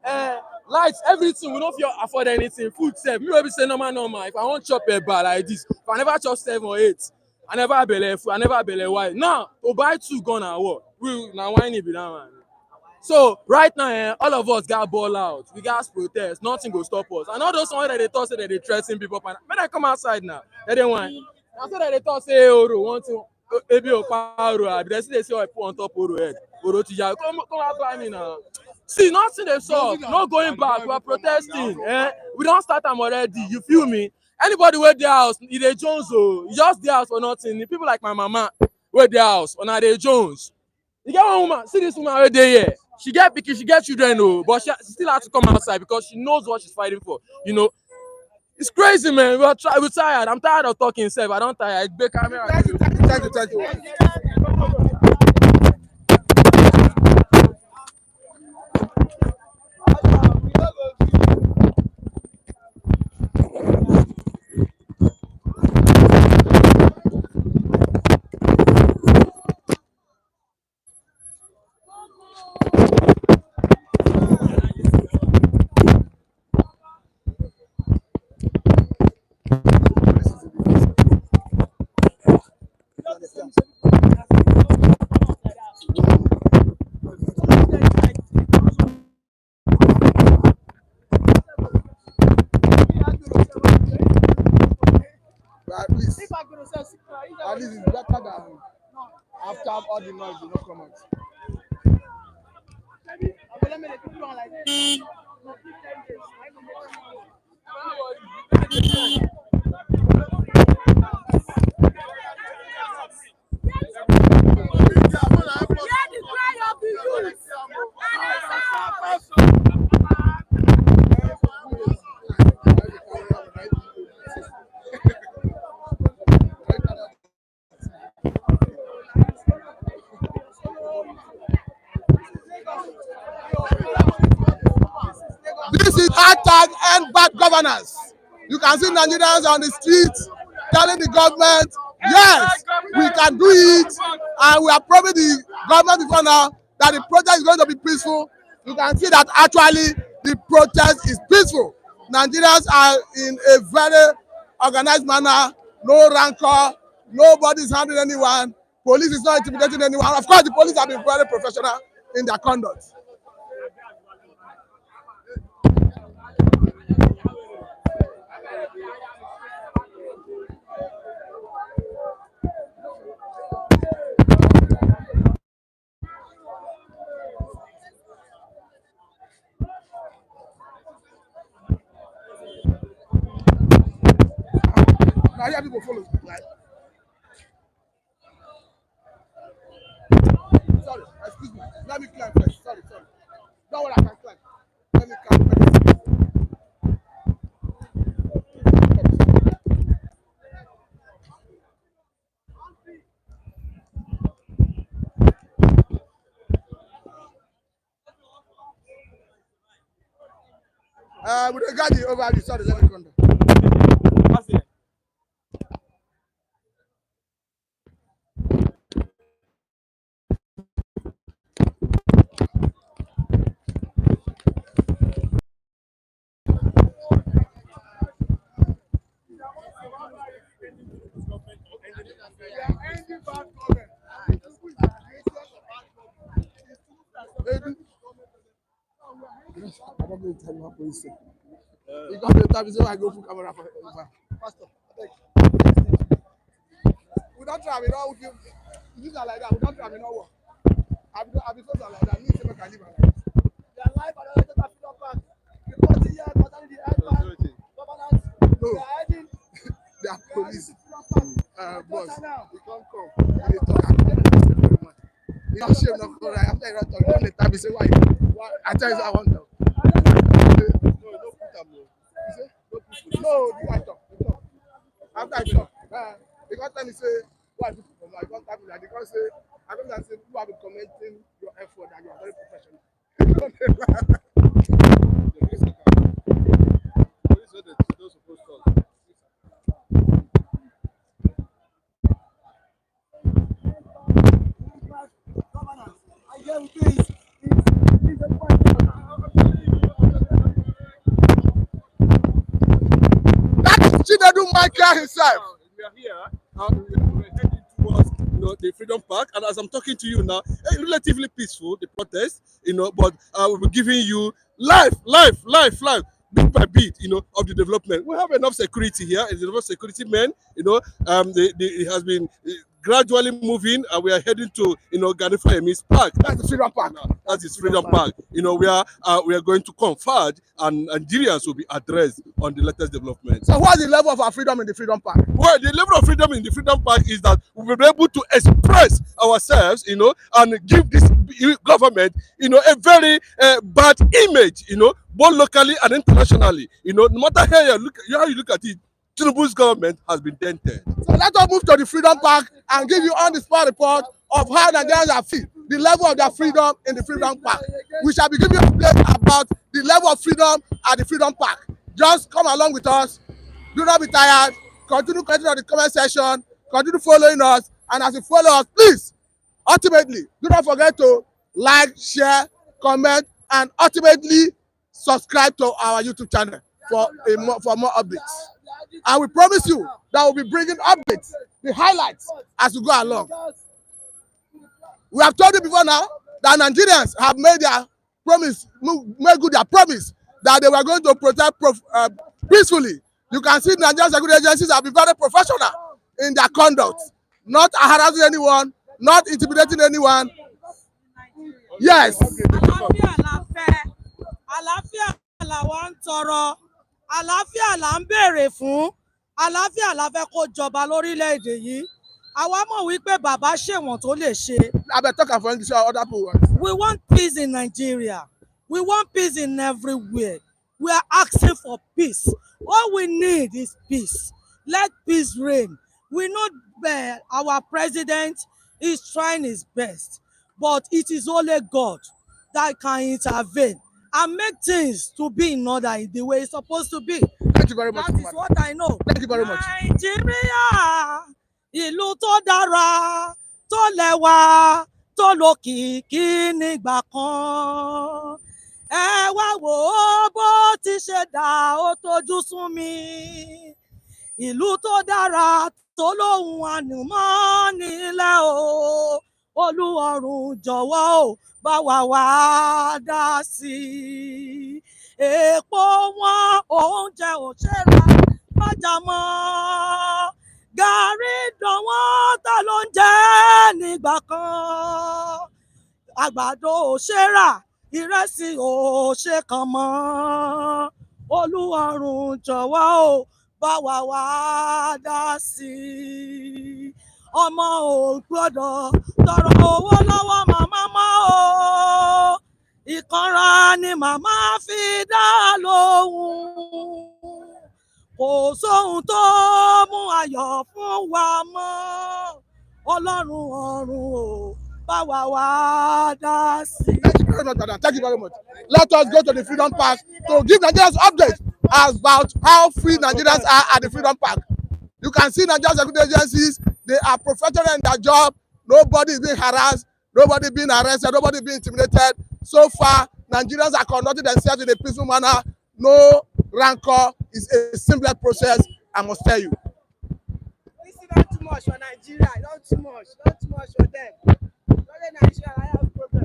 Lights, everything, we don't feel afford anything. Food sef, me wey be say normal. If I want chop eba like this, if I never chop 7 or 8, I never belle full, I never belle wide. Now, to buy 2 gun na what? We na whiny be that man. So right now, all of us got ball out. We got protest. Nothing go stop us. And all those ones that they thought say that they threaten people. When I come outside now, they don't want. I said that they thought say Oro want to maybe Oro. They say oh, I put on top Oro head. Oro tija. Come out by me now. See, nothing they solve. No going back. We are protesting. We don't start them already. You feel me? Anybody with their house, they Jones, oh, just their house for nothing. People like my mama with their house, or now they Jones. You get one woman, see this woman right there, yeah. She get picky, she get children, oh, but she still has to come outside because she knows what she's fighting for. You know, it's crazy, man. We're tired. I'm tired of talking, self. I don't tire. It's camera. Thank you. At least it's better than after all the noise will not come out. This is hashtag end bad governance. You can see Nigerians on the streets telling the government, yes, we can do it, and we are promising the government before now that the protest is going to be peaceful. You can see that actually the protest is peaceful. Nigerians are in a very organized manner, no rancor, nobody is handling anyone, police is not intimidating anyone. Of course, the police have been very professional in their conduct. Now here people follow. Right? Sorry, excuse me. Let me clear first. Sorry. Don't worry, I can climb. Let me climb. With regard to the overview, sorry, let me come down. I don't know tell you what police say. You got the time to say I go full camera for Pastor. We don't try, we don't give use like that. We don't try, we don't work. I've been so like that. Me say make I live like that. Their life and the rest of the back. The 40 years, but only the head man, governance. No, they are hiding. They are police. Boss, you can't come. You talk. You don't shame no go right after you don't talk. Don't let me say why. I tell you I want to. No, you can't talk. After I talk, they can't tell me say why people come. I can't tell me that they can't say. I don't say people have been commenting your effort and you are very professional. Chinedu Michael himself. We are here. We're heading towards the Freedom Park, and as I'm talking to you now, relatively peaceful the protest, but we'll be giving you live, bit by bit, of the development. We have enough security here. There's enough security men. It has been gradually moving, and we are heading to Gani Fayemi's Park. That's the Freedom Park. That is Freedom Park. We are going to converge, and Nigerians will be addressed on the latest development. So what's the level of our freedom in the Freedom Park? Well, the level of freedom in the Freedom Park is that we will be able to express ourselves, and give this government, a very bad image, both locally and internationally. No matter how you look at it, Tinubu's government has been dented. So let us move to the Freedom Park and give you on-the-spot report of how Nigerians are feeling, the level of their freedom in the Freedom Park. We shall be giving you a update about the level of freedom at the Freedom Park. Just come along with us. Do not be tired. Continue commenting on the comment section. Continue following us. And as you follow us, please, ultimately, do not forget to like, share, comment, and ultimately subscribe to our YouTube channel for more updates. And we promise you that we'll be bringing updates, the highlights, as we go along. We have told you before now that Nigerians have made their promise, made good their promise that they were going to protest peacefully. You can see Nigerian security agencies have been very professional in their conduct, not harassing anyone, not intimidating anyone. Yes. Àlàáfíà làwa ń tọrọ, àlàáfíà là ń béèrè fún, àlàáfíà la fẹ́ kó jọba lórílẹ̀‐èdè yìí. Àwa mọ̀ wípé bàbá ṣèwọ̀n tó lè ṣe. We want peace in Nigeria. We want peace in everywhere. We are asking for peace. All we need is peace. Let peace reign. We know that our president is trying his best, but it is only God that can intervene and make things to be in order in the way it's supposed to be. Thank you very much. That is what I know. Thank you very much. Nigeria, ìlú tó dára, tó lẹ́wà, tó lókìkí nígbà kan. Ẹ wá wò ó bó ti ṣe dà ó tójú sún mi. Ìlú tó dára, tó lóhùn àlùmọ́ọ́nì nílẹ̀ o. Olúọ̀run jọ̀wọ́ o, bá wa wá dá sí i. Èpo wọn oúnjẹ ò ṣe rà májà mọ́. Gàrí dọ̀wọ́n ta ló ń jẹ nígbà kan. Àgbàdo ò ṣe rà, ìrẹsì ò ṣe kàn mọ́. Olúọ̀run jọ̀wọ́ o, bá wa wá dá sí i. Ọmọ ò gbọ́dọ̀ tọrọ owó lọ́wọ́ màmá mọ́ o. ìkanra ni màmá fi dá lóhùn kò sóhun tó mú ayọ̀ fún wa mọ́ ọlọ́run ọ̀run ò bá wa wá dá sí. Thank you very much, madam. Thank you very much. Let us go to the Freedom Park to give Nigerians updates about how free Nigerians are at the Freedom Park. You can see Nigerian security agencies, they are professional in their job. Nobody is being harassed, nobody being arrested, nobody being intimidated. So far, Nigerians are conducting themselves in a peaceful manner. No rancor. Is a simpler process, I must tell you. This is not too much for Nigeria. Not too much for them. Only Nigeria I have problem.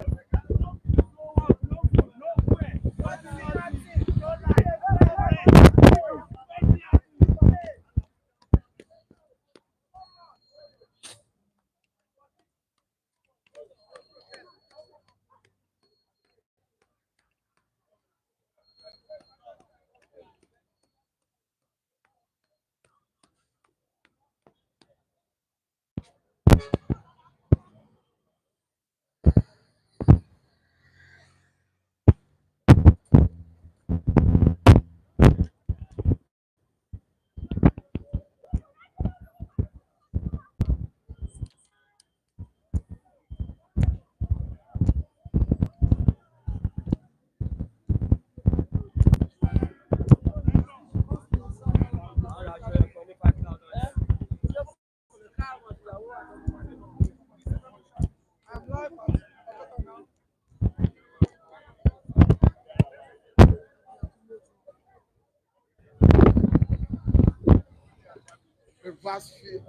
Reverse fee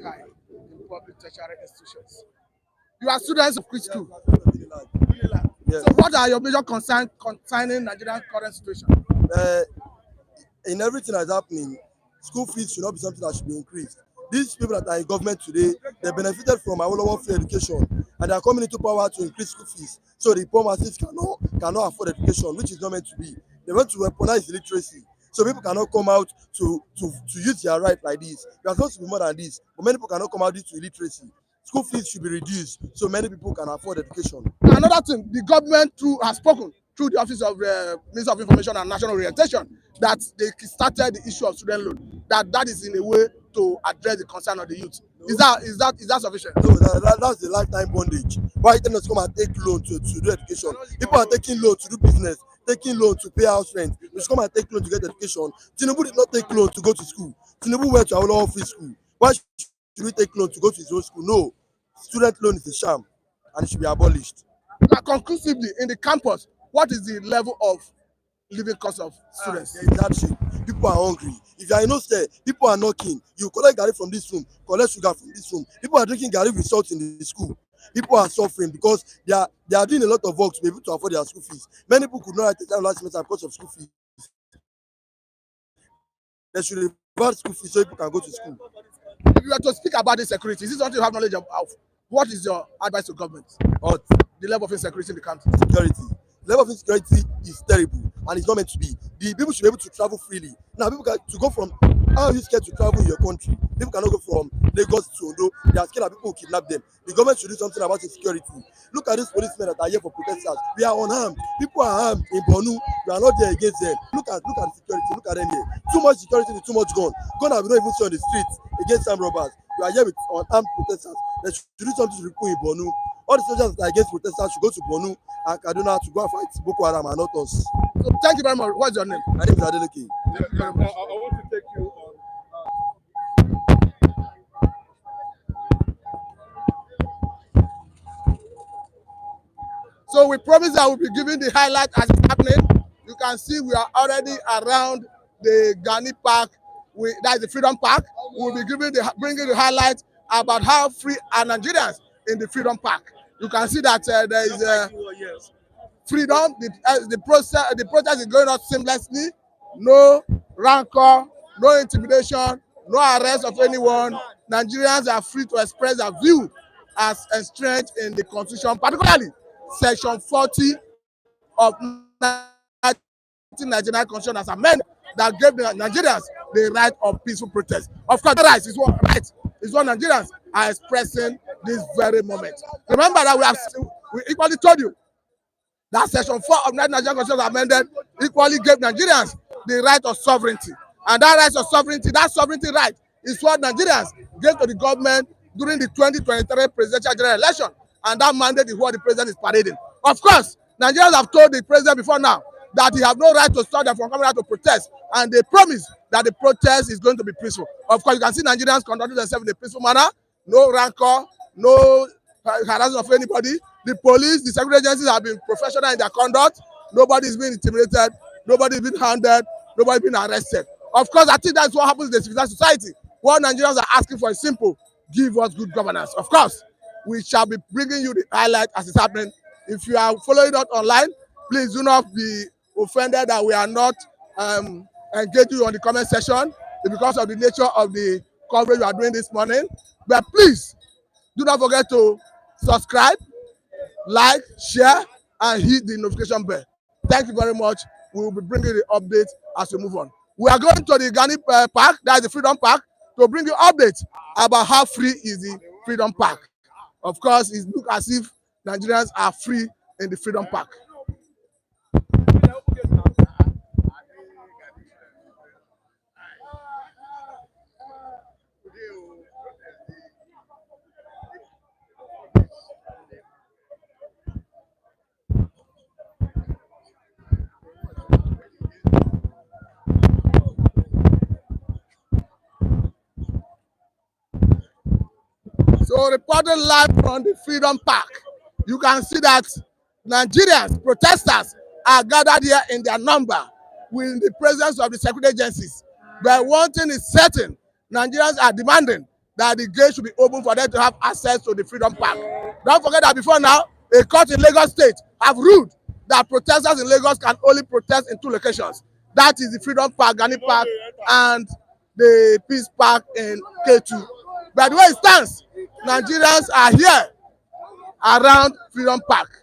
hike in public tertiary institutions. You are students of which school? Yes. So what are your major concerns concerning Nigerian current situation? In everything that's happening, school fees should not be something that should be increased. These people that are in government today, they benefited from our free education, and they are coming into power to increase school fees. So the poor masses cannot afford education, which is not meant to be. They want to weaponize literacy. So people cannot come out to use their right like this. We are supposed to be more than this, but many people cannot come out due to illiteracy. School fees should be reduced so many people can afford education. Another thing, the government has spoken through the Office of Minister of Information and National Orientation that they started the issue of student loan. That is in a way to address the concern of the youth. Is that sufficient? No, that's the lifetime bondage. Why tell us to come and take loan to do education? People are taking loan to do business, taking loan to pay house rent. We should come and take loan to get education. Tinubu did not take loan to go to school. Tinubu went to our free school. Why should we take loan to go to his own school? No. Student loan is a sham and it should be abolished. Now, conclusively, in the campus, what is the level of living cost of students? There is hardship. People are hungry. If you are in hostel, people are knocking. You collect garri from this room, collect sugar from this room. People are drinking garri with salt in the school. People are suffering because they are doing a lot of work to be able to afford their school fees. Many people could not write exam last semester because of school fees. They should revert school fees so people can go to school. If you were to speak about insecurity, is this something you have knowledge of? What is your advice to government? What? The level of insecurity in the country. Security. The level of insecurity is terrible and it's not meant to be. The people should be able to travel freely. Now, people can to go from how are you scared to travel in your country? People cannot go from Lagos to Ondo. They are scared that people will kidnap them. The government should do something about insecurity. Look at these policemen that are here for protesters. We are unarmed. People are armed in Bornu. We are not there against them. Look at the security. Look at them here. Too much security, too much gun. Gun that we don't even see on the streets against some robbers. We are here with unarmed protesters. They should do something to recruit in Bornu. All the soldiers that are against protesters should go to Bornu and Kaduna to go and fight Boko Haram and not us. So thank you very much. What's your name? My name is Adeleke. I want to take you on. So we promise that we'll be giving the highlight as it's happening. You can see we are already around the Ghani Park. That is the Freedom Park. We'll be bringing the highlight about how free are Nigerians in the Freedom Park. You can see that there is freedom. The protest is going on seamlessly. No rancor, no intimidation, no arrest of anyone. Nigerians are free to express their view as enshrined in the Constitution, particularly Section 40 of 1999 Constitution as amended that gave the Nigerians the right of peaceful protest. Of course, the right is what Nigerians are expressing this very moment. Remember that we equally told you that Section 4 of the Nigerian Constitution amended equally gave Nigerians the right of sovereignty. And that right of sovereignty, that sovereignty right, is what Nigerians gave to the government during the 2023 presidential general election. And that mandate is what the president is parading. Of course, Nigerians have told the president before now that he have no right to stop them from coming out to protest. And they promise that the protest is going to be peaceful. Of course, you can see Nigerians conducting themselves in a peaceful manner. No rancor, no harassment of anybody. The police, the security agencies have been professional in their conduct. Nobody is being intimidated. Nobody is being handed. Nobody is being arrested. Of course, I think that's what happens in the civilized society. What Nigerians are asking for is simple: give us good governance. Of course, we shall be bringing you the highlight as it's happening. If you are following us online, please do not be offended that we are not engaging you on the comment section. It's because of the nature of the coverage we are doing this morning. But please do not forget to subscribe, like, share, and hit the notification bell. Thank you very much. We will be bringing the updates as we move on. We are going to the Ghani Park, that is the Freedom Park, to bring you updates about how free is the Freedom Park. Of course, it looks as if Nigerians are free in the Freedom Park. So reporting live from the Freedom Park, you can see that Nigerians, protesters, are gathered here in their number with the presence of the security agencies. But one thing is certain: Nigerians are demanding that the gate should be open for them to have access to the Freedom Park. Don't forget that before now, a court in Lagos State have ruled that protesters in Lagos can only protest in two locations. That is the Freedom Park, Ghani Park, and the Peace Park in K2. But the way it stands, Nigerians are here around Freedom Park.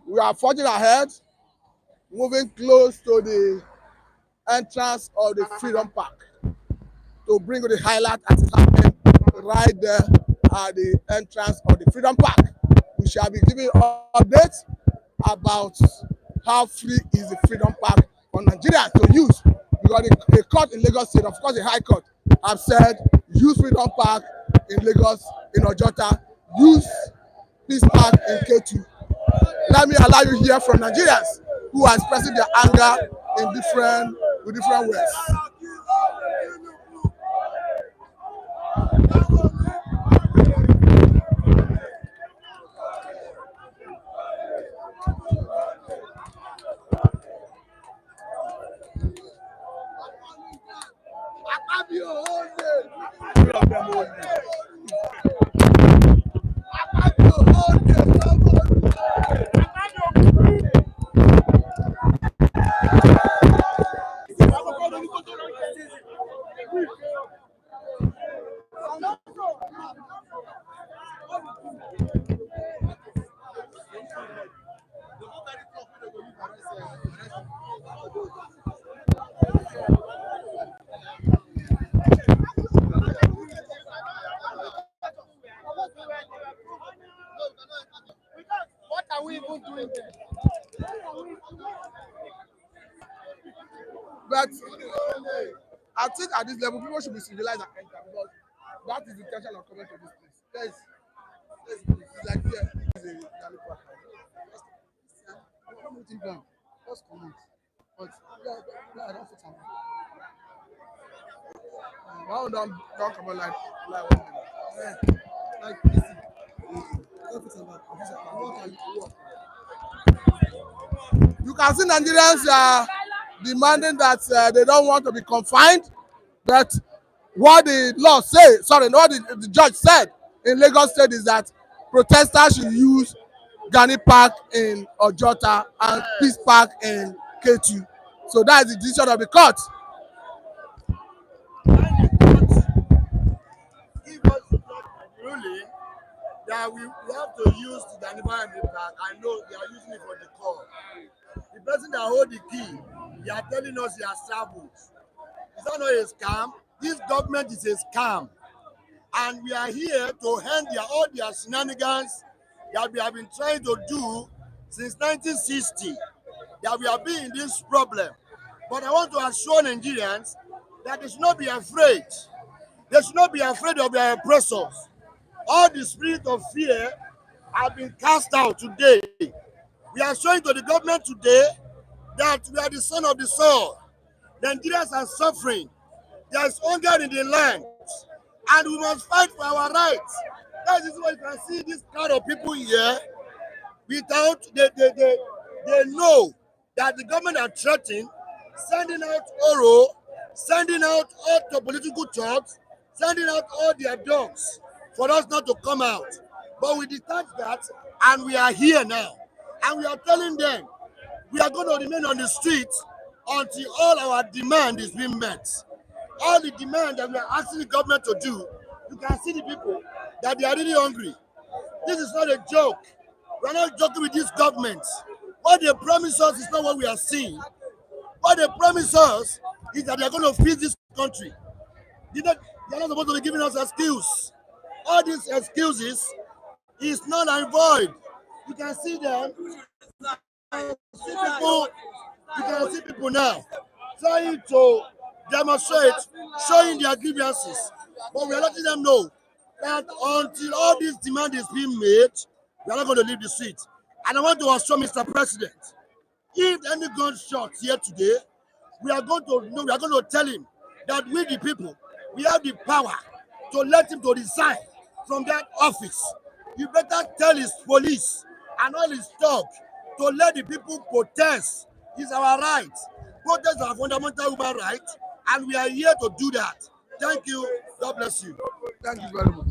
We are forging ahead, moving close to the entrance of the Freedom Park to bring you the highlight as it happened right there at the entrance of the Freedom Park. We shall be giving updates about how free is the Freedom Park for Nigerians to use, because a court in Lagos State, of course the High Court, have said use Freedom Park in Lagos, in Ojota, use Peace Park in K2. Let me allow you hear from Nigerians who are expressing their anger in different ways. What are we even doing there? But I think at this level, people should be civilized and enter, because that is the intention of coming to this place. It's like here. Just comment. But yeah, I don't fit am. Why don't come on like one thing? Like this. Don't fit am. What can you work? You can see Nigerians are demanding that they don't want to be confined, but what the law what the judge said in Lagos State is that protesters should use Gani Park in Ojota and Peace Park in Ketu. So that is the decision of the court. Give us the ruling that we have to use the Gani Park. I know they are using it for the call. The person that hold the key, they are telling us they are traveled. Is that not a scam? This government is a scam. And we are here to end all their shenanigans that we have been trying to do since 1960, that we have been in this problem. But I want to assure Nigerians that they should not be afraid. They should not be afraid of their oppressors. All the spirit of fear have been cast out today. We are showing to the government today that we are the son of the soil. Nigerians are suffering. There is hunger in the land. And we must fight for our rights. That is why you can see this crowd of people here without they know that the government are threatening, sending out Oro, sending out all the political thugs, sending out all their dogs for us not to come out. But we detach that and we are here now. And we are telling them we are going to remain on the streets until all our demand is being met. All the demand that we are asking the government to do, you can see the people that they are really hungry. This is not a joke. We are not joking with this government. What they promise us is not what we are seeing. What they promise us is that they are going to feed this country. They are not supposed to be giving us excuses. All these excuses is null and void. You can see them. You can see people now trying to demonstrate, showing their grievances. But we are letting them know that until all this demand is being made, we are not going to leave the street. And I want to assure Mr. President, if any gunshot here today, we are going to tell him that we the people, we have the power to let him to resign from that office. You better tell his police and all his talk to let the people protest. It's our right. Protest is our fundamental human right, and we are here to do that. Thank you. God bless you. Thank you very much.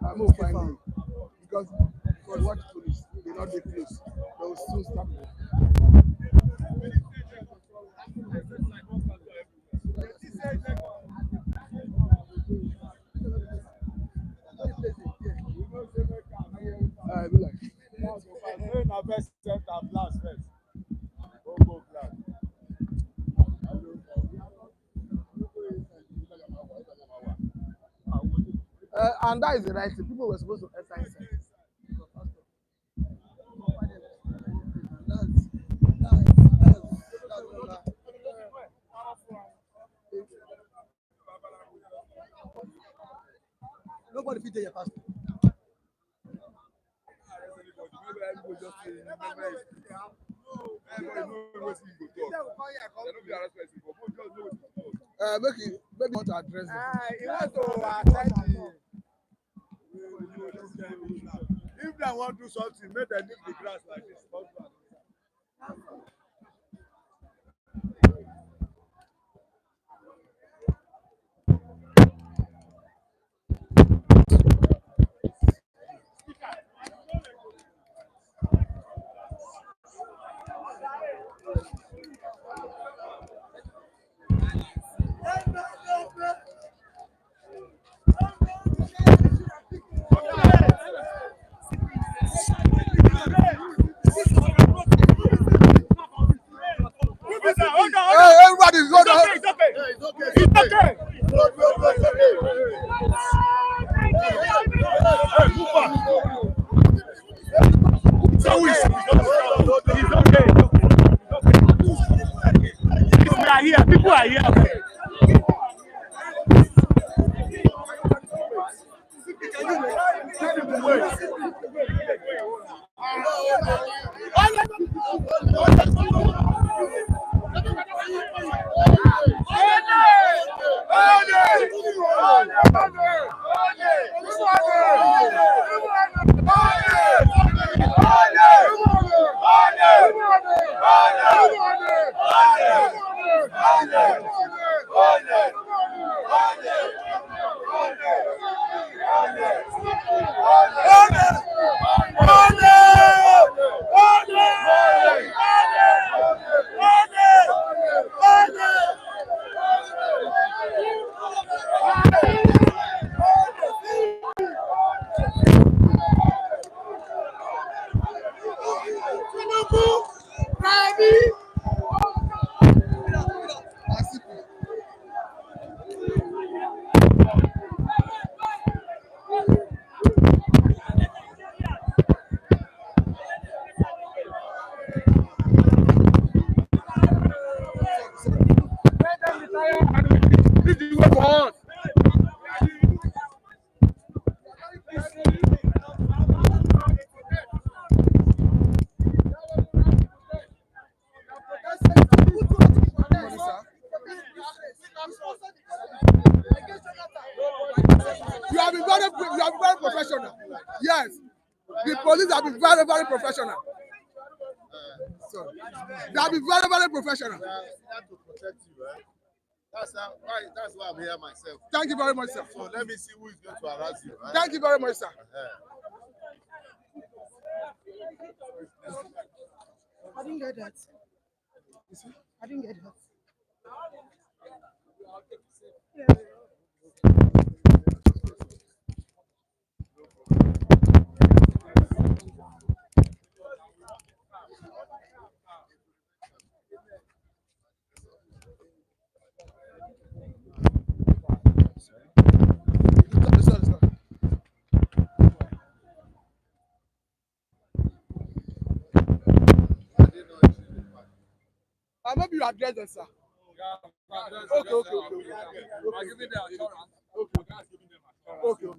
I'm not finding because what police they not dey close. They will soon start. Be like. And that is the right thing. People were supposed to enter inside. Nobody fit take your passport. Maybe want to address it. You want to attend if they want to do something, make them leave the grass like this. Everybody, go down. It's okay. It's okay. We are here. People are here. police have been very, very professional. So, they have been very, very professional. We are here to protect you, right? That's why I'm here myself. Thank you very much, sir. So let me see who is going to harass you. Right? Thank you very much, sir. I didn't get that. I didn't get that. Maybe you address them, sir. Okay. I'll give you the assurance. Okay. We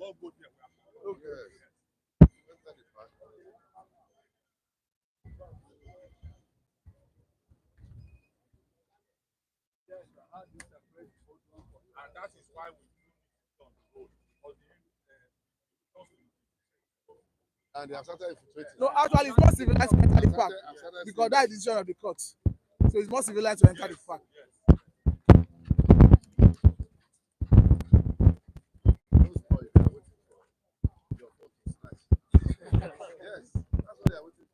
all go there. Okay. And that is why we on the road. And they have started infiltrating. No, actually, it's more civilized to enter the park because that is the decision of the court. So it's more civilized to enter the park. Yes, that's what they are waiting for.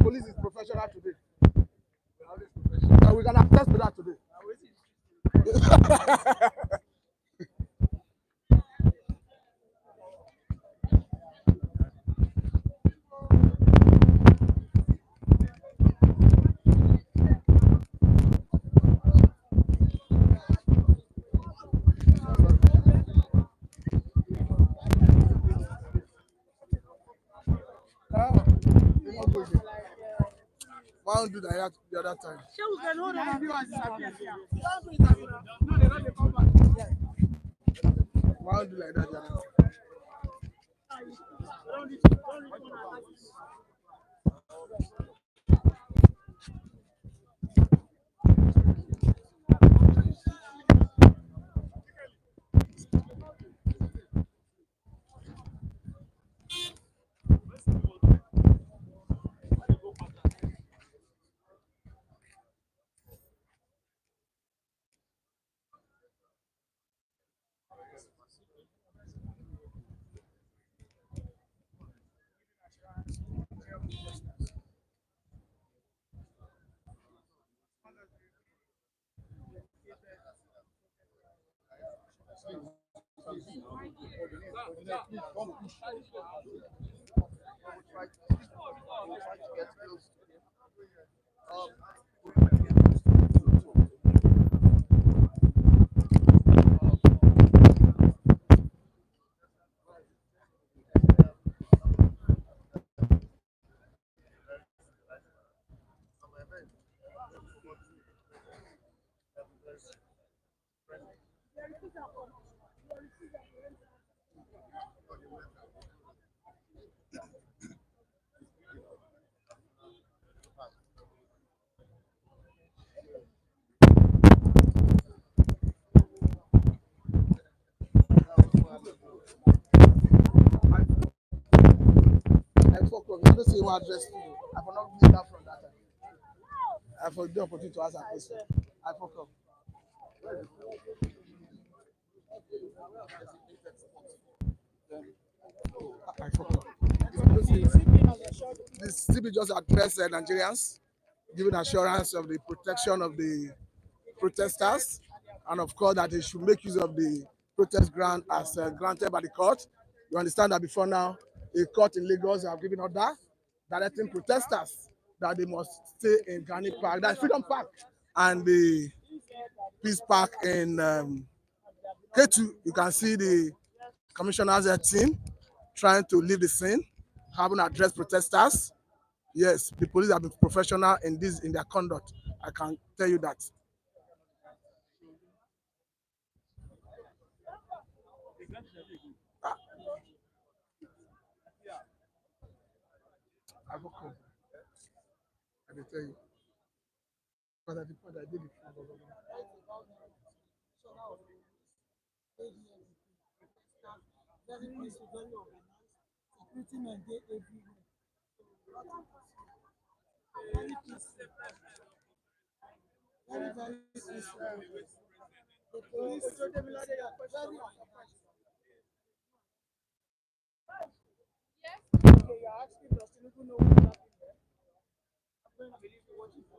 Police is professional today. We can attest to that today. Why don't do that the other time? Why don't do like that the other time? Say what address to you. I cannot make that from that time. I forgot the opportunity to ask a question. I forgot. I forgot. The CB just addressed Nigerians giving assurance of the protection of the protesters, and of course that they should make use of the protest ground as granted by the court. You understand that before now, a court in Lagos have given order directing protesters that they must stay in Gani Park, that's Freedom Park, and the Peace Park in K2. You can see the commissioners' team trying to leave the scene, having addressed protesters. Yes, the police have been professional in their conduct. I can tell you that. I will come. I will tell you. But at the point I did it. Very peaceful, very organized. Security men dey everywhere. Very peaceful. Very peaceful. The police very okay, you're asking does Tinubu know what happened there? I'm going to believe you watching for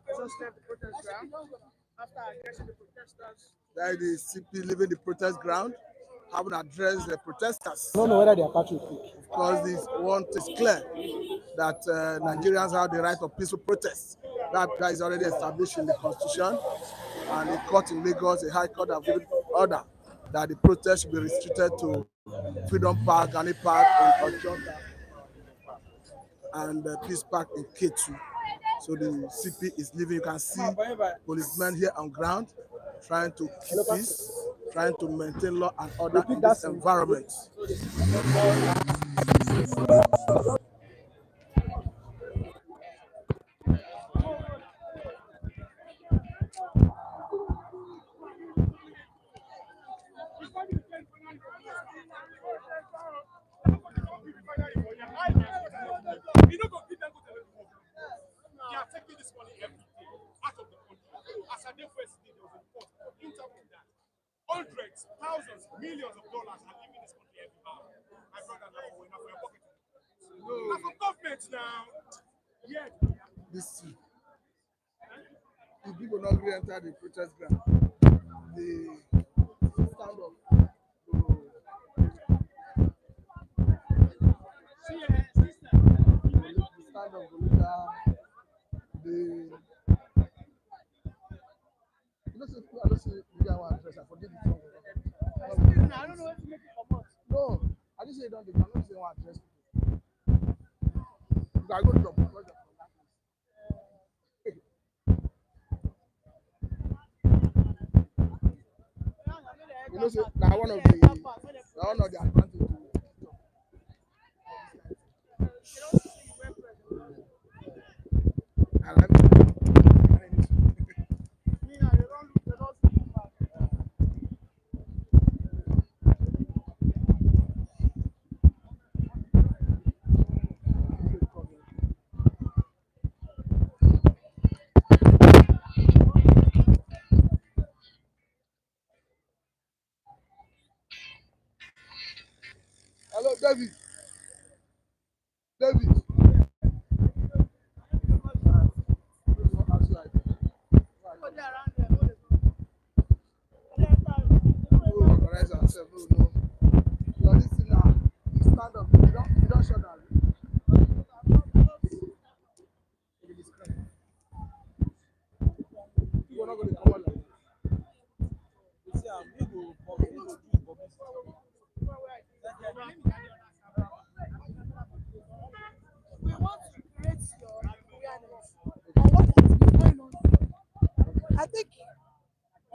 Just left the protest ground after addressing the protesters. That is the CP leaving the protest ground, having addressed the protesters. I don't know whether they are patriotic. Because this one is clear that Nigerians have the right of peaceful protest. That is already established in the constitution, and the court in Lagos, the High Court, have given order that the protest should be restricted to Freedom Park, Gani Park in Ojota, and Peace Park in K2. So the CP is leaving. You can see policemen here on ground trying to keep peace, trying to maintain law and order in this environment. They are taking this money every day out of the country. As I did first day, there was a report interviewing that hundreds, thousands, millions of dollars are leaving this country every hour. My brother, now we're not for your pocket. Now for government now. Yeah. This the people not really enter the protest ground. The stand up. Stand up, the I don't see the guy one address. I forget the song. I don't know what to make it come out. No, I just say don't. I don't say one address. I go to the project. You know, say now one of the advantage. Hello, David. David. Organize ourselves. No. You're listening now. Stand up. You don't shut down. You're not going to come on like We want to create your awareness on what is going on. I think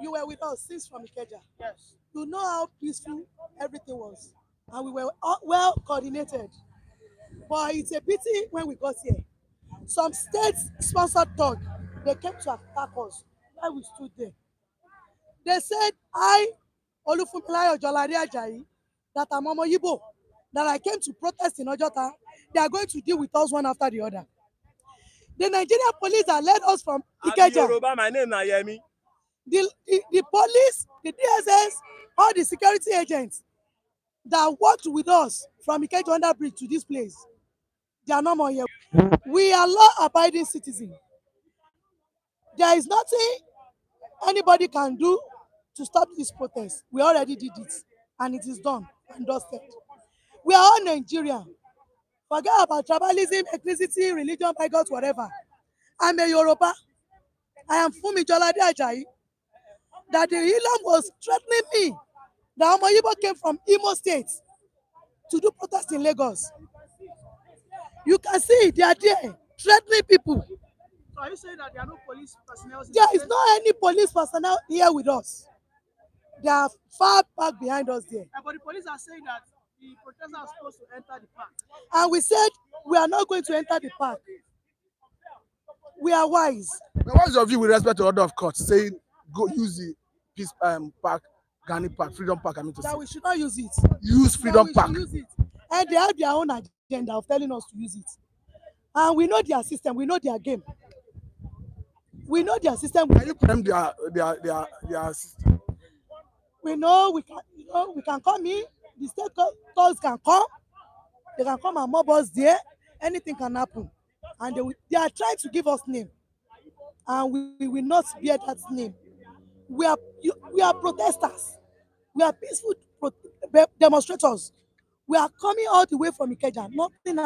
you were with us since from Ikeja. Yes. You know how peaceful everything was, and we were well coordinated. But it's a pity when we got here. Some state-sponsored thug, they came to attack us while we stood there. They said, I, Olufunmilayo Jolade Ajayi, that I'm Omo Yibo, that I came to protest in Ojota. They are going to deal with us one after the other. The Nigerian police that led us from Ikeja. Yoruba, my name na Yemi. The police, the DSS, all the security agents that worked with us from Ikeja under bridge to this place, they are no more here. We are law-abiding citizens. There is nothing anybody can do to stop this protest. We already did it, and it is done and dusted. We are all Nigerian. Forget about tribalism, ethnicity, religion, bigot, whatever. I'm a Yoruba. I am Fumi Jolade Ajayi. That the Ilam was threatening me. The Omoyibo came from Imo State to do protest in Lagos. You can see they are there threatening people. So are you saying that there are no police personnel? There is not any police personnel here with us. They are far back behind us there. But the police are saying that the protesters are supposed to enter the park. And we said we are not going to enter the park. We are wise. Now, what is your view with respect to order of court saying go use the peace park, Gani Park, Freedom Park? I mean to that say we should not use it. Use Freedom that Park. We should use it. And they have their own agenda of telling us to use it. And we know their system. We know their game. We know their system. Can you blame their system? We know we can come in. The state thugs can come. They can come and mob us there. Anything can happen. And they are trying to give us name. And we will not bear that name. We are protesters. We are peaceful demonstrators. We are coming all the way from Ikeja. Nothing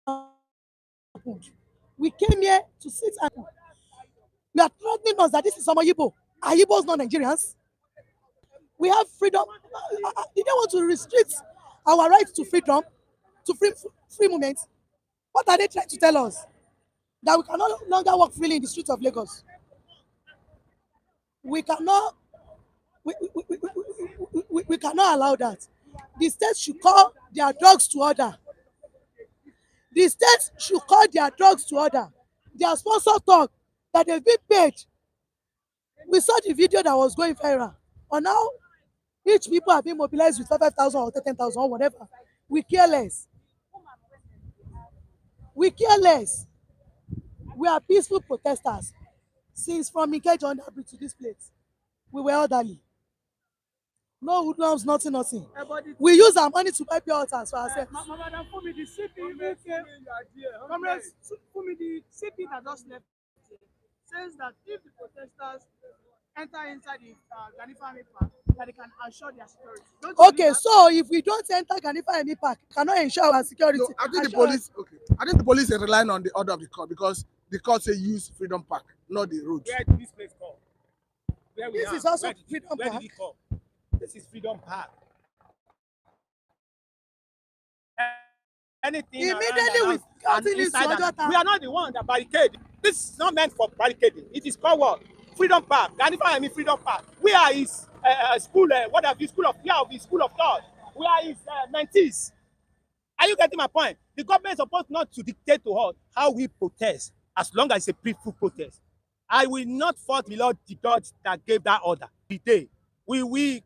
happened. We came here to sit and we are threatening us that this is some Igbo. Are Igbos not Nigerians? We have freedom. They don't want to restrict our right to freedom, to free movement. What are they trying to tell us? That we can no longer walk freely in the streets of Lagos. We cannot. We cannot allow that. The state should call their dogs to order. The state should call their dogs to order. Their sponsor talk that they've been paid. We saw the video that was going viral. And now, each people have been mobilized with 5,000 or 10,000 or whatever. We care less. We care less. We are peaceful protesters. Since from Ikeja on the bridge to this place, we were elderly. No hoodlums, nothing. We use our money to buy pure waters for ourselves. Madam Fumi, the CP that just left says that if the protesters enter inside the Refinery Park, that they can assure their security. Okay, so if we don't enter Refinery Park, cannot ensure our security. No, I think the police. Okay, I think the police is relying on the order of the court because the court say use Freedom Park, not the road. Where did this place come? Where we This are? is also Where did Freedom Where Park. did it come? This is Freedom Park. Anything Immediately we continue to we are not the one that barricade. This is not meant for barricading. It is called what? Freedom Park. Refinery Freedom Park. We are his school. What have you school of? Yeah, the school of thought. We are his mentees. Are you getting my point? The government is supposed not to dictate to us how we protest, as long as it's a peaceful protest. I will not fault the Lord, the judge that gave that order. Today, we will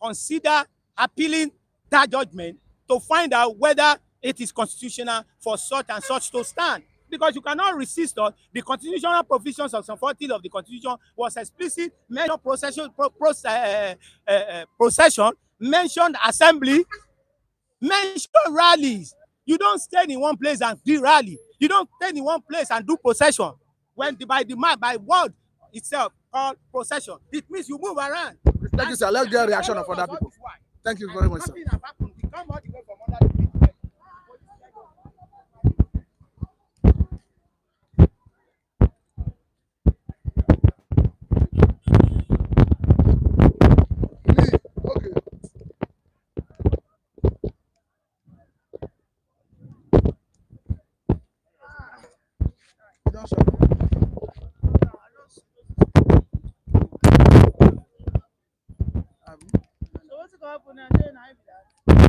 consider appealing that judgment to find out whether it is constitutional for such and such to stand. Because you cannot resist us. The constitutional provisions of some 40 of the Constitution was explicit, mentioned procession, mentioned assembly, mentioned rallies. You don't stay in one place and do rally. You don't stay in one place and do procession. When by word itself called procession, it means you move around. Thank you, sir. Let's get a reaction of other people. Thank you very much, sir. So what's going to happen now?